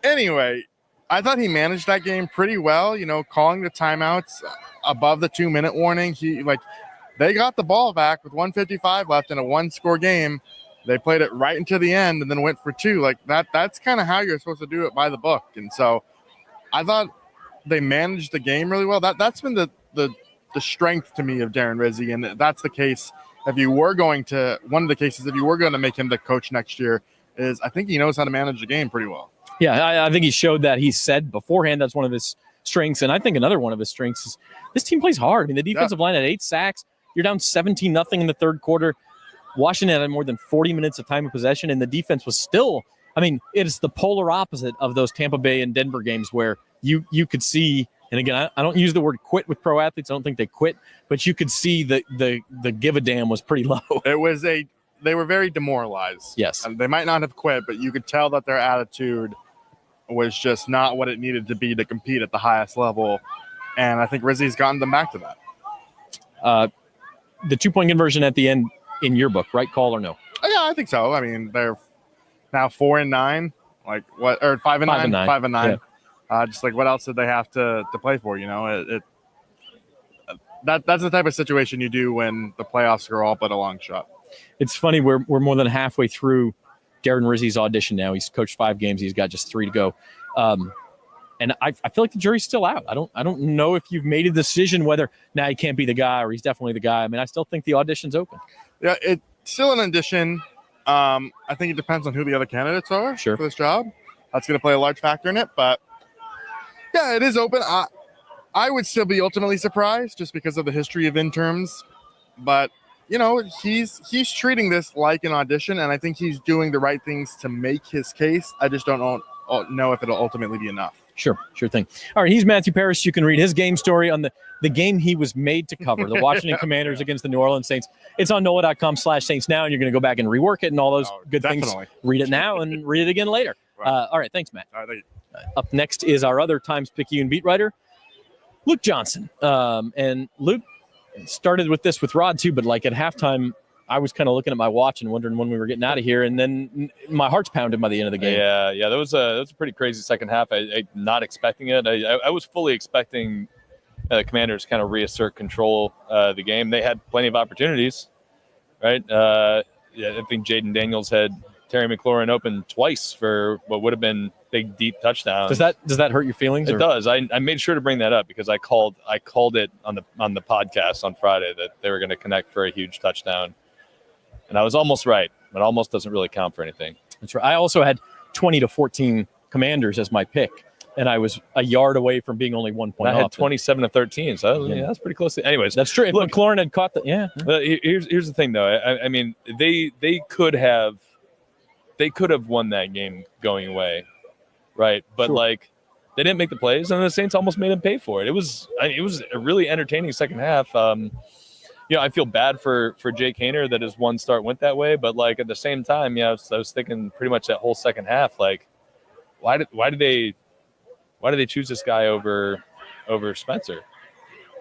Anyway, I thought he managed that game pretty well, calling the timeouts above the 2-minute warning. They got the ball back with 1:55 left in a 1-score game. They played it right into the end and then went for 2. Like that's kind of how you're supposed to do it by the book. And so I thought they managed the game really well. That's been the strength to me of Darren Rizzi, and that's the case. If you were going to make him the coach next year, is I think he knows how to manage the game pretty well. Yeah, I think he showed that. He said beforehand that's one of his strengths, and I think another one of his strengths is this team plays hard. I mean, the defensive line had 8 sacks. You're down 17-0 in the third quarter. Washington had more than 40 minutes of time of possession, and the defense was still – I mean, it is the polar opposite of those Tampa Bay and Denver games where you could see – and again, I don't use the word quit with pro athletes. I don't think they quit, but you could see the give a damn was pretty low. They were very demoralized. Yes. They might not have quit, but you could tell that their attitude was just not what it needed to be to compete at the highest level. And I think Rizzi's gotten them back to that. The 2-point conversion at the end in your book, right call or no? Yeah, I think so. I mean, they're now 4-9, like what, or 5-9, 5-9. Yeah. Just like what else did they have to play for? That's the type of situation you do when the playoffs are all but a long shot. It's funny. We're more than halfway through Darren Rizzi's audition now. He's coached 5 games. He's got just 3 to go. And I feel like the jury's still out. I don't know if you've made a decision whether now he can't be the guy or he's definitely the guy. I mean, I still think the audition's open. Yeah, it's still an audition. I think it depends on who the other candidates are for this job. That's going to play a large factor in it. But yeah, it is open. I would still be ultimately surprised just because of the history of interns. But he's treating this like an audition, and I think he's doing the right things to make his case. I just don't know if it'll ultimately be enough. Sure thing. All right, he's Matthew Parrish. You can read his game story on the game he was made to cover, the Washington Commanders against the New Orleans Saints. It's on NOLA.com/Saints now, and you're going to go back and rework it and all those good definitely. things. Read it now and read it again later. Right. All right, thanks, Matt. All right, thank you. Up next is our other Times-Picayune beat writer, Luke Johnson. And Luke started with this with Rod, too, but like at halftime, I was kind of looking at my watch and wondering when we were getting out of here, and then my heart's pounding by the end of the game. Yeah, that was a pretty crazy second half. I not expecting it. I was fully expecting the Commanders kind of reassert control the game. They had plenty of opportunities, right? I think Jayden Daniels had Terry McLaurin open twice for what would have been big, deep touchdowns. Does that hurt your feelings? It does. I made sure to bring that up because I called it on the podcast on Friday that they were going to connect for a huge touchdown. And I was almost right, but almost doesn't really count for anything. That's right. I also had 20-14 Commanders as my pick, and I was a yard away from being only 1 point off. I had 27-13, so that's pretty close. Anyways, that's true. If McLaurin had caught here's the thing, though. I mean, they could have won that game going away, right? But they didn't make the plays, and the Saints almost made them pay for it. It was a really entertaining second half. I feel bad for Jake Haener that his one start went that way, but like at the same time, I was thinking pretty much that whole second half, like why did they choose this guy over Spencer?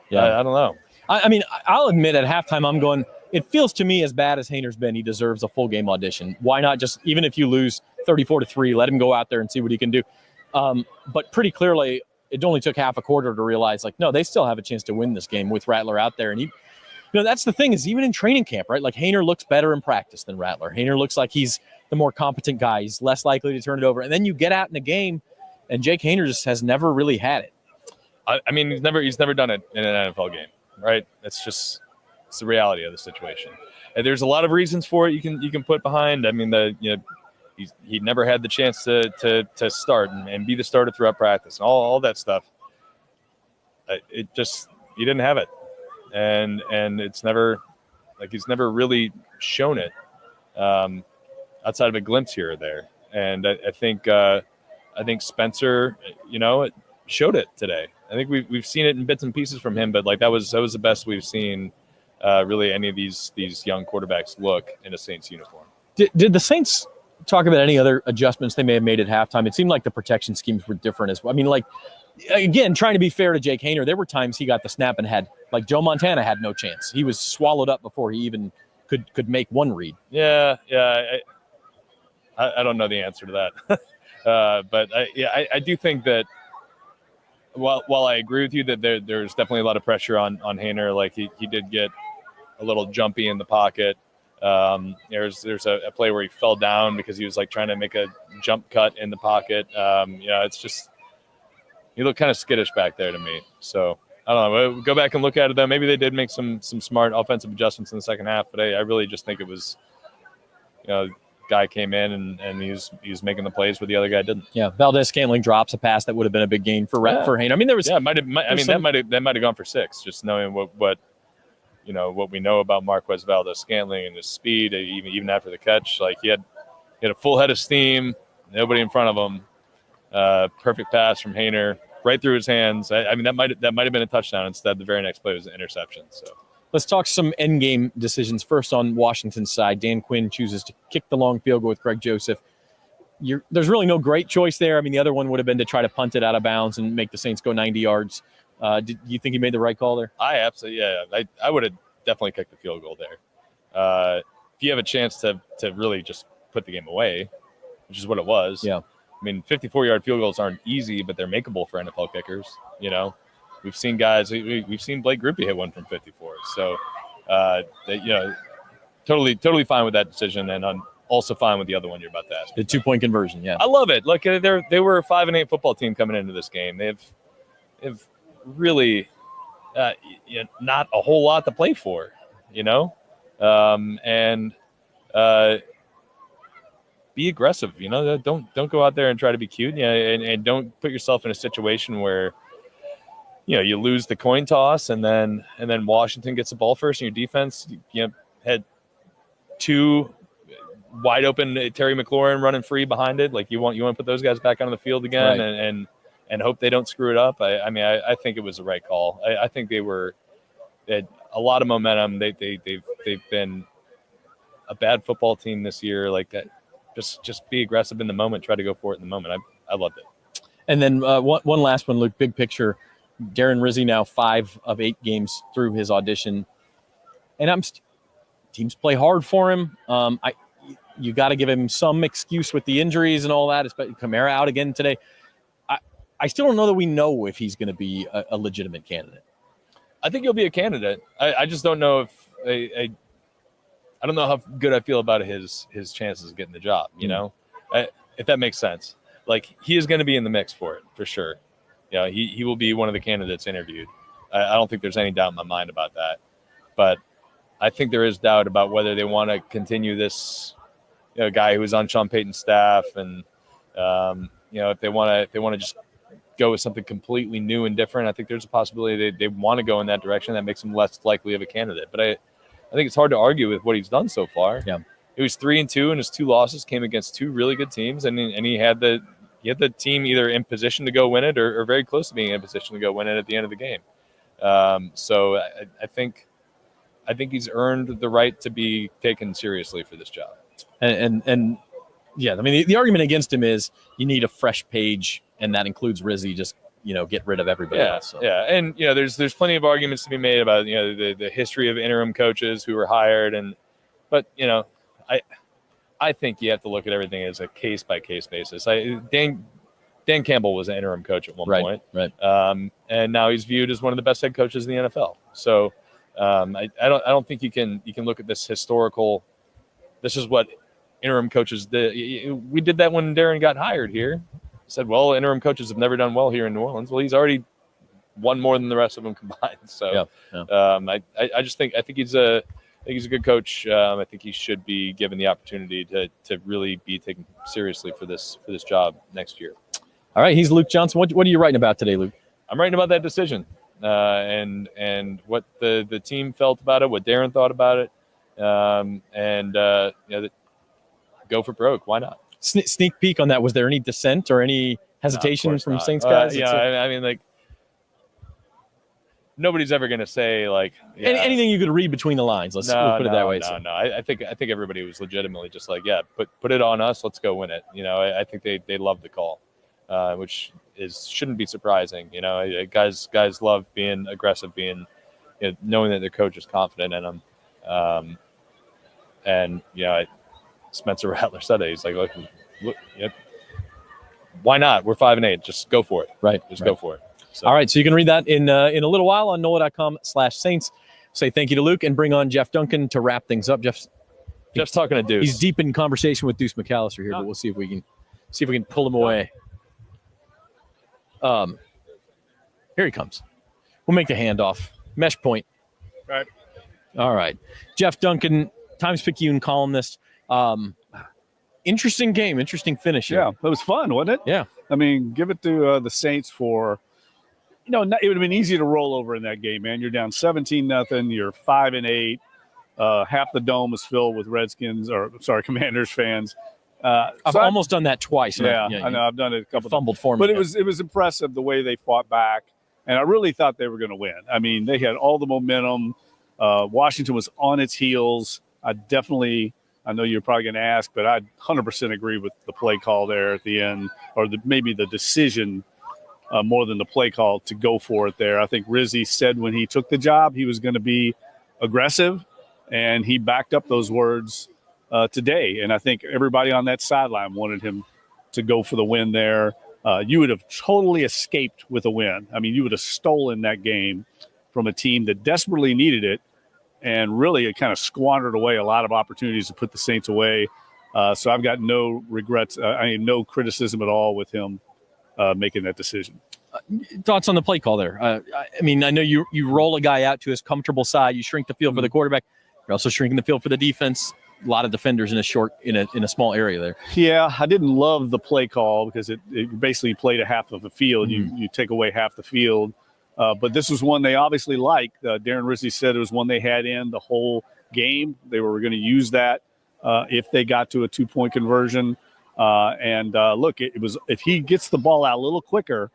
Yeah, I don't know. I mean, I'll admit at halftime I'm going, it feels to me as bad as Haener's been, he deserves a full game audition. Why not just, even if you lose 34-3, let him go out there and see what he can do. But pretty clearly, it only took half a quarter to realize, like, no, they still have a chance to win this game with Rattler out there. And that's the thing, is even in training camp, right? Like, Haener looks better in practice than Rattler. Haener looks like he's the more competent guy. He's less likely to turn it over. And then you get out in the game, and Jake Haener just has never really had it. I mean, he's never done it in an NFL game, right? It's the reality of the situation. And there's a lot of reasons for it you can put behind. I mean, he never had the chance to start and be the starter throughout practice and all that stuff. He didn't have it, and it's never, like, he's never really shown it outside of a glimpse here or there. And I think Spencer, it showed it today. I think we've seen it in bits and pieces from him, but like that was the best we've seen really any of these young quarterbacks look in a Saints uniform. Did the Saints talk about any other adjustments they may have made at halftime? It seemed like the protection schemes were different as well. I mean, like, again, trying to be fair to Jake Haener, there were times he got the snap and had, like, Joe Montana had no chance. He was swallowed up before he even could make one read. Yeah. I don't know the answer to that. But I do think that while I agree with you that there's definitely a lot of pressure on Haener, like he did get a little jumpy in the pocket. There's a play where he fell down because he was like trying to make a jump cut in the pocket. It's just, he looked kind of skittish back there to me. So I don't know. We'll go back and look at it though. Maybe they did make some smart offensive adjustments in the second half, but I really just think it was, guy came in and he was making the plays where the other guy didn't. Yeah, Valdez-Scantling drops a pass that would have been a big gain for Haener. I mean, there was that might have gone for 6. Just knowing what we know about Marquez Valdez-Scantling and his speed, even after the catch, like he had a full head of steam, nobody in front of him. Perfect pass from Haener right through his hands. I mean, that might have been a touchdown. Instead, the very next play was an interception. So. Let's talk some endgame decisions. First, on Washington's side, Dan Quinn chooses to kick the long field goal with Greg Joseph. There's really no great choice there. I mean, the other one would have been to try to punt it out of bounds and make the Saints go 90 yards. Do you think he made the right call there? I would have definitely kicked the field goal there. If you have a chance to really just put the game away, which is what it was. Yeah. I mean, 54-yard field goals aren't easy, but they're makeable for NFL kickers, We've seen guys. We've seen Blake Grupe hit one from 54. So, totally fine with that decision, and I'm also fine with the other one you're about to ask. The 2-point conversion, yeah. I love it. Look, they were a 5-8 football team coming into this game. They've really not a whole lot to play for, and be aggressive. Don't go out there and try to be cute, and don't put yourself in a situation where. You lose the coin toss, and then Washington gets the ball first, and your defense, had 2 wide open Terry McLaurin running free behind it. Like you want to put those guys back on the field again, right. and hope they don't screw it up. I think it was the right call. I think they had a lot of momentum. They've been a bad football team this year. Like that, just be aggressive in the moment. Try to go for it in the moment. I loved it. And then one last one, Luke. Big picture. Darren Rizzi now 5 of 8 games through his audition, and teams play hard for him. You got to give him some excuse with the injuries and all that. Especially Kamara out again today. I still don't know that we know if he's going to be a legitimate candidate. I think he'll be a candidate. I just don't know if I don't know how good I feel about his chances of getting the job. If that makes sense. Like he is going to be in the mix for it for sure. He will be one of the candidates interviewed. I don't think there's any doubt in my mind about that. But I think there is doubt about whether they want to continue this, guy who was on Sean Payton's staff, and if they want to just go with something completely new and different. I think there's a possibility they want to go in that direction. That makes him less likely of a candidate. But I think it's hard to argue with what he's done so far. Yeah, it was 3-2, and his 2 losses came against 2 really good teams, and he had the team either in position to go win it or very close to being in position to go win it at the end of the game. So I think I think he's earned the right to be taken seriously for this job. And yeah, I mean, the argument against him is you need a fresh page, and that includes Rizzi. Just get rid of everybody else. So. Yeah, and there's plenty of arguments to be made about the history of interim coaches who were hired, but I think you have to look at everything as a case by case basis. Dan Campbell was an interim coach at one point, right? And now he's viewed as one of the best head coaches in the NFL. So I don't think you can look at this historical. This is what interim coaches did. We did that when Darren got hired here. Said, well, interim coaches have never done well here in New Orleans. Well, he's already won more than the rest of them combined. So I think he's a good coach. I think he should be given the opportunity to really be taken seriously for this job next year. All right, he's Luke Johnson. What are you writing about today, Luke? I'm writing about that decision and what the team felt about it, what Darren thought about it, go for broke. Why not? Sneak peek on that. Was there any dissent or any hesitation from Saints guys? I mean, nobody's ever going to say anything you could read between the lines. Let's put it that way. No. I think everybody was legitimately just put it on us. Let's go win it. I think they loved the call, which shouldn't be surprising. Guys love being aggressive, being knowing that their coach is confident in them. Spencer Rattler said it. He's like, look, why not? We're 5-8. Just go for it. Right. Go for it. So. All right. So you can read that in a little while on NOLA.com/Saints. Say thank you to Luke and bring on Jeff Duncan to wrap things up. Jeff's talking to Deuce. He's deep in conversation with Deuce McAllister here, but we'll see if we can pull him away. Here he comes. We'll make the handoff. Mesh point. Right. All right. Jeff Duncan, Times-Picayune columnist. Interesting game, interesting finish here. Yeah, it was fun, wasn't it? Yeah. I mean, give it to the Saints for, it would have been easy to roll over in that game, man. You're down 17-0. You're 5-8. Half the dome is filled with Commanders fans. I've almost done that twice. I know. I've done it a couple of fumbled for me. But it was impressive the way they fought back, and I really thought they were going to win. I mean, they had all the momentum. Washington was on its heels. I know you're probably going to ask, but I 100% agree with the play call there at the end, or maybe the decision more than the play call to go for it there. I think Rizzi said when he took the job he was going to be aggressive, and he backed up those words today. And I think everybody on that sideline wanted him to go for the win there. You would have totally escaped with a win. I mean, you would have stolen that game from a team that desperately needed it. And really, it kind of squandered away a lot of opportunities to put the Saints away. So I've got no regrets. No criticism at all with him making that decision. Thoughts on the play call there? I mean, I know you roll a guy out to his comfortable side. You shrink the field for the quarterback. You're also shrinking the field for the defense. A lot of defenders in a small area there. Yeah, I didn't love the play call because it basically played a half of the field. You take away half the field. But this was one they obviously liked. Darren Rizzi said it was one they had in the whole game. They were going to use that if they got to a 2-point conversion. Look, it was if he gets the ball out a little quicker,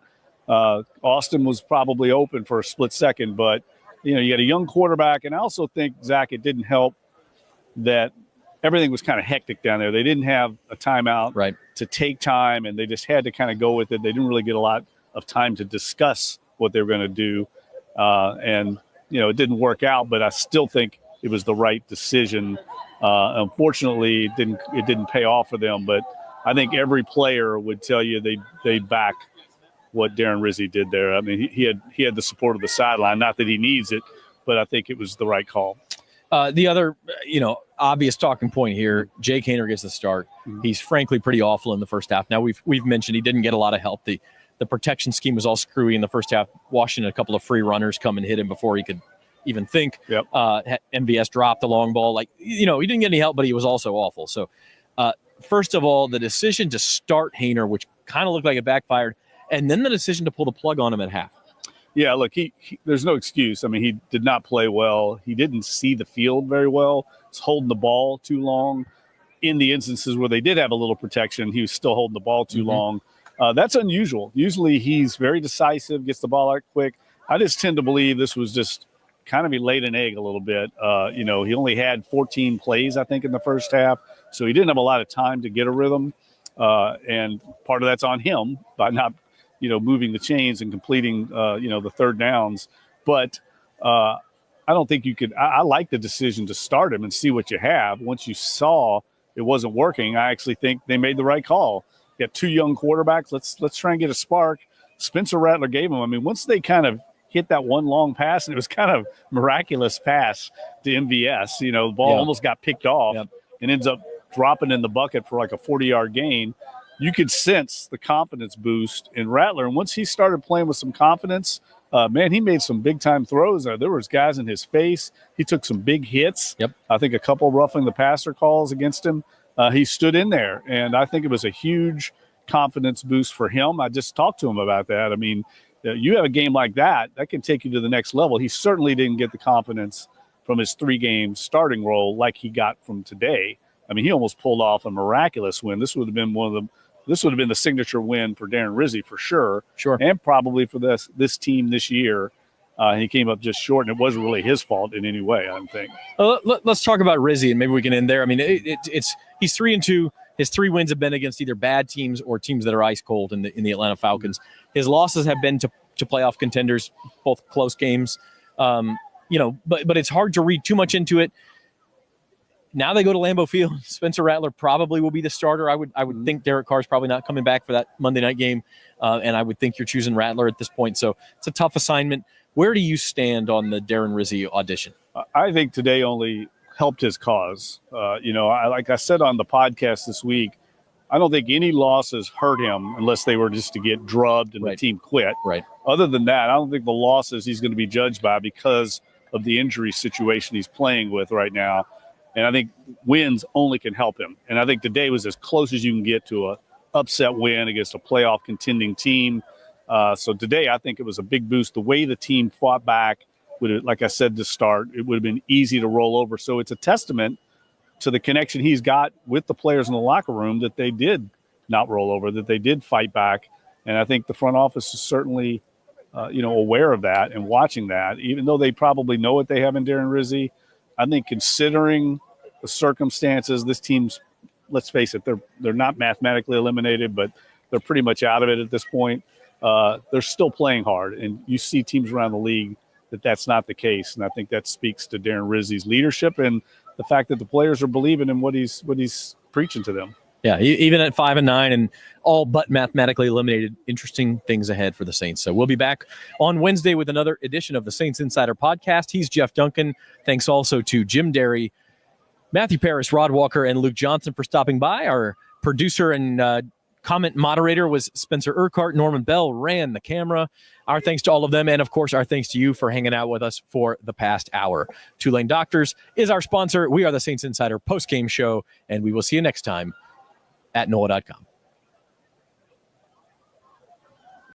Austin was probably open for a split second. But, you got a young quarterback. And I also think, Zach, it didn't help that everything was kind of hectic down there. They didn't have a timeout to take time, and they just had to kind of go with it. They didn't really get a lot of time to discuss what they were going to do. It didn't work out, but I still think it was the right decision. Unfortunately, it didn't pay off for them, but I think every player would tell you they back what Darren Rizzi did there. I mean, he had the support of the sideline, not that he needs it, but I think it was the right call. The other, obvious talking point here, Jake Haener gets the start. He's frankly pretty awful in the first half. Now we've mentioned he didn't get a lot of help. The protection scheme was all screwy in the first half. Washington, a couple of free runners come and hit him before he could even think. Yep. MVS dropped the long ball. He didn't get any help, but he was also awful. So, first of all, the decision to start Haener, which kind of looked like it backfired, and then the decision to pull the plug on him at half. Yeah, look, he there's no excuse. I mean, he did not play well. He didn't see the field very well. He's holding the ball too long. In the instances where they did have a little protection, he was still holding the ball too long. That's unusual. Usually he's very decisive, gets the ball out quick. I just tend to believe this was just kind of he laid an egg a little bit. He only had 14 plays, I think, in the first half, so he didn't have a lot of time to get a rhythm. And part of that's on him by not, moving the chains and completing, the third downs. But I don't think you could. I like the decision to start him and see what you have. Once you saw it wasn't working, I actually think they made the right call. You got two young quarterbacks. Let's try and get a spark. Spencer Rattler gave him. I mean, once they kind of hit that one long pass, and it was kind of miraculous pass to MVS. The ball almost got picked off and ends up dropping in the bucket for like a 40-yard gain. You could sense the confidence boost in Rattler. And once he started playing with some confidence, he made some big-time throws. There was guys in his face. He took some big hits. I think a couple roughing the passer calls against him. He stood in there, and I think it was a huge confidence boost for him. I just talked to him about that. I mean, you have a game like that can take you to the next level. He certainly didn't get the confidence from his 3-game starting role like he got from today. I mean, he almost pulled off a miraculous win. This would have been the signature win for Darren Rizzi for sure. And probably for this team this year. He came up just short, and it wasn't really his fault in any way, I don't think. Let's talk about Rizzi, and maybe we can end there. I mean, he's 3-2. His 3 wins have been against either bad teams or teams that are ice cold in the Atlanta Falcons. His losses have been to playoff contenders, both close games. But it's hard to read too much into it. Now they go to Lambeau Field. Spencer Rattler probably will be the starter. I would think Derek Carr's probably not coming back for that Monday night game, and I would think you're choosing Rattler at this point. So it's a tough assignment. Where do you stand on the Darren Rizzi audition? I think today only helped his cause. Like I said on the podcast this week, I don't think any losses hurt him unless they were just to get drubbed and the team quit. Other than that, I don't think the losses he's going to be judged by because of the injury situation he's playing with right now. And I think wins only can help him. And I think today was as close as you can get to a upset win against a playoff contending team. So today I think it was a big boost. The way the team fought back, like I said to start, it would have been easy to roll over. So it's a testament to the connection he's got with the players in the locker room that they did not roll over, that they did fight back. And I think the front office is certainly, aware of that and watching that, even though they probably know what they have in Darren Rizzi. I think considering the circumstances, this team's, let's face it, they're not mathematically eliminated, but they're pretty much out of it at this point. They're still playing hard, and you see teams around the league that's not the case. And I think that speaks to Darren Rizzi's leadership and the fact that the players are believing in what he's preaching to them. Yeah, even at 5-9 and all but mathematically eliminated, interesting things ahead for the Saints. So we'll be back on Wednesday with another edition of the Saints Insider Podcast. He's Jeff Duncan. Thanks also to Jim Derry, Matthew Paris, Rod Walker, and Luke Johnson for stopping by. Our producer and comment moderator was Spencer Urquhart. Norman Bell ran the camera. Our thanks to all of them. And, of course, our thanks to you for hanging out with us for the past hour. Tulane Doctors is our sponsor. We are the Saints Insider Postgame Show, and we will see you next time at NOLA.com.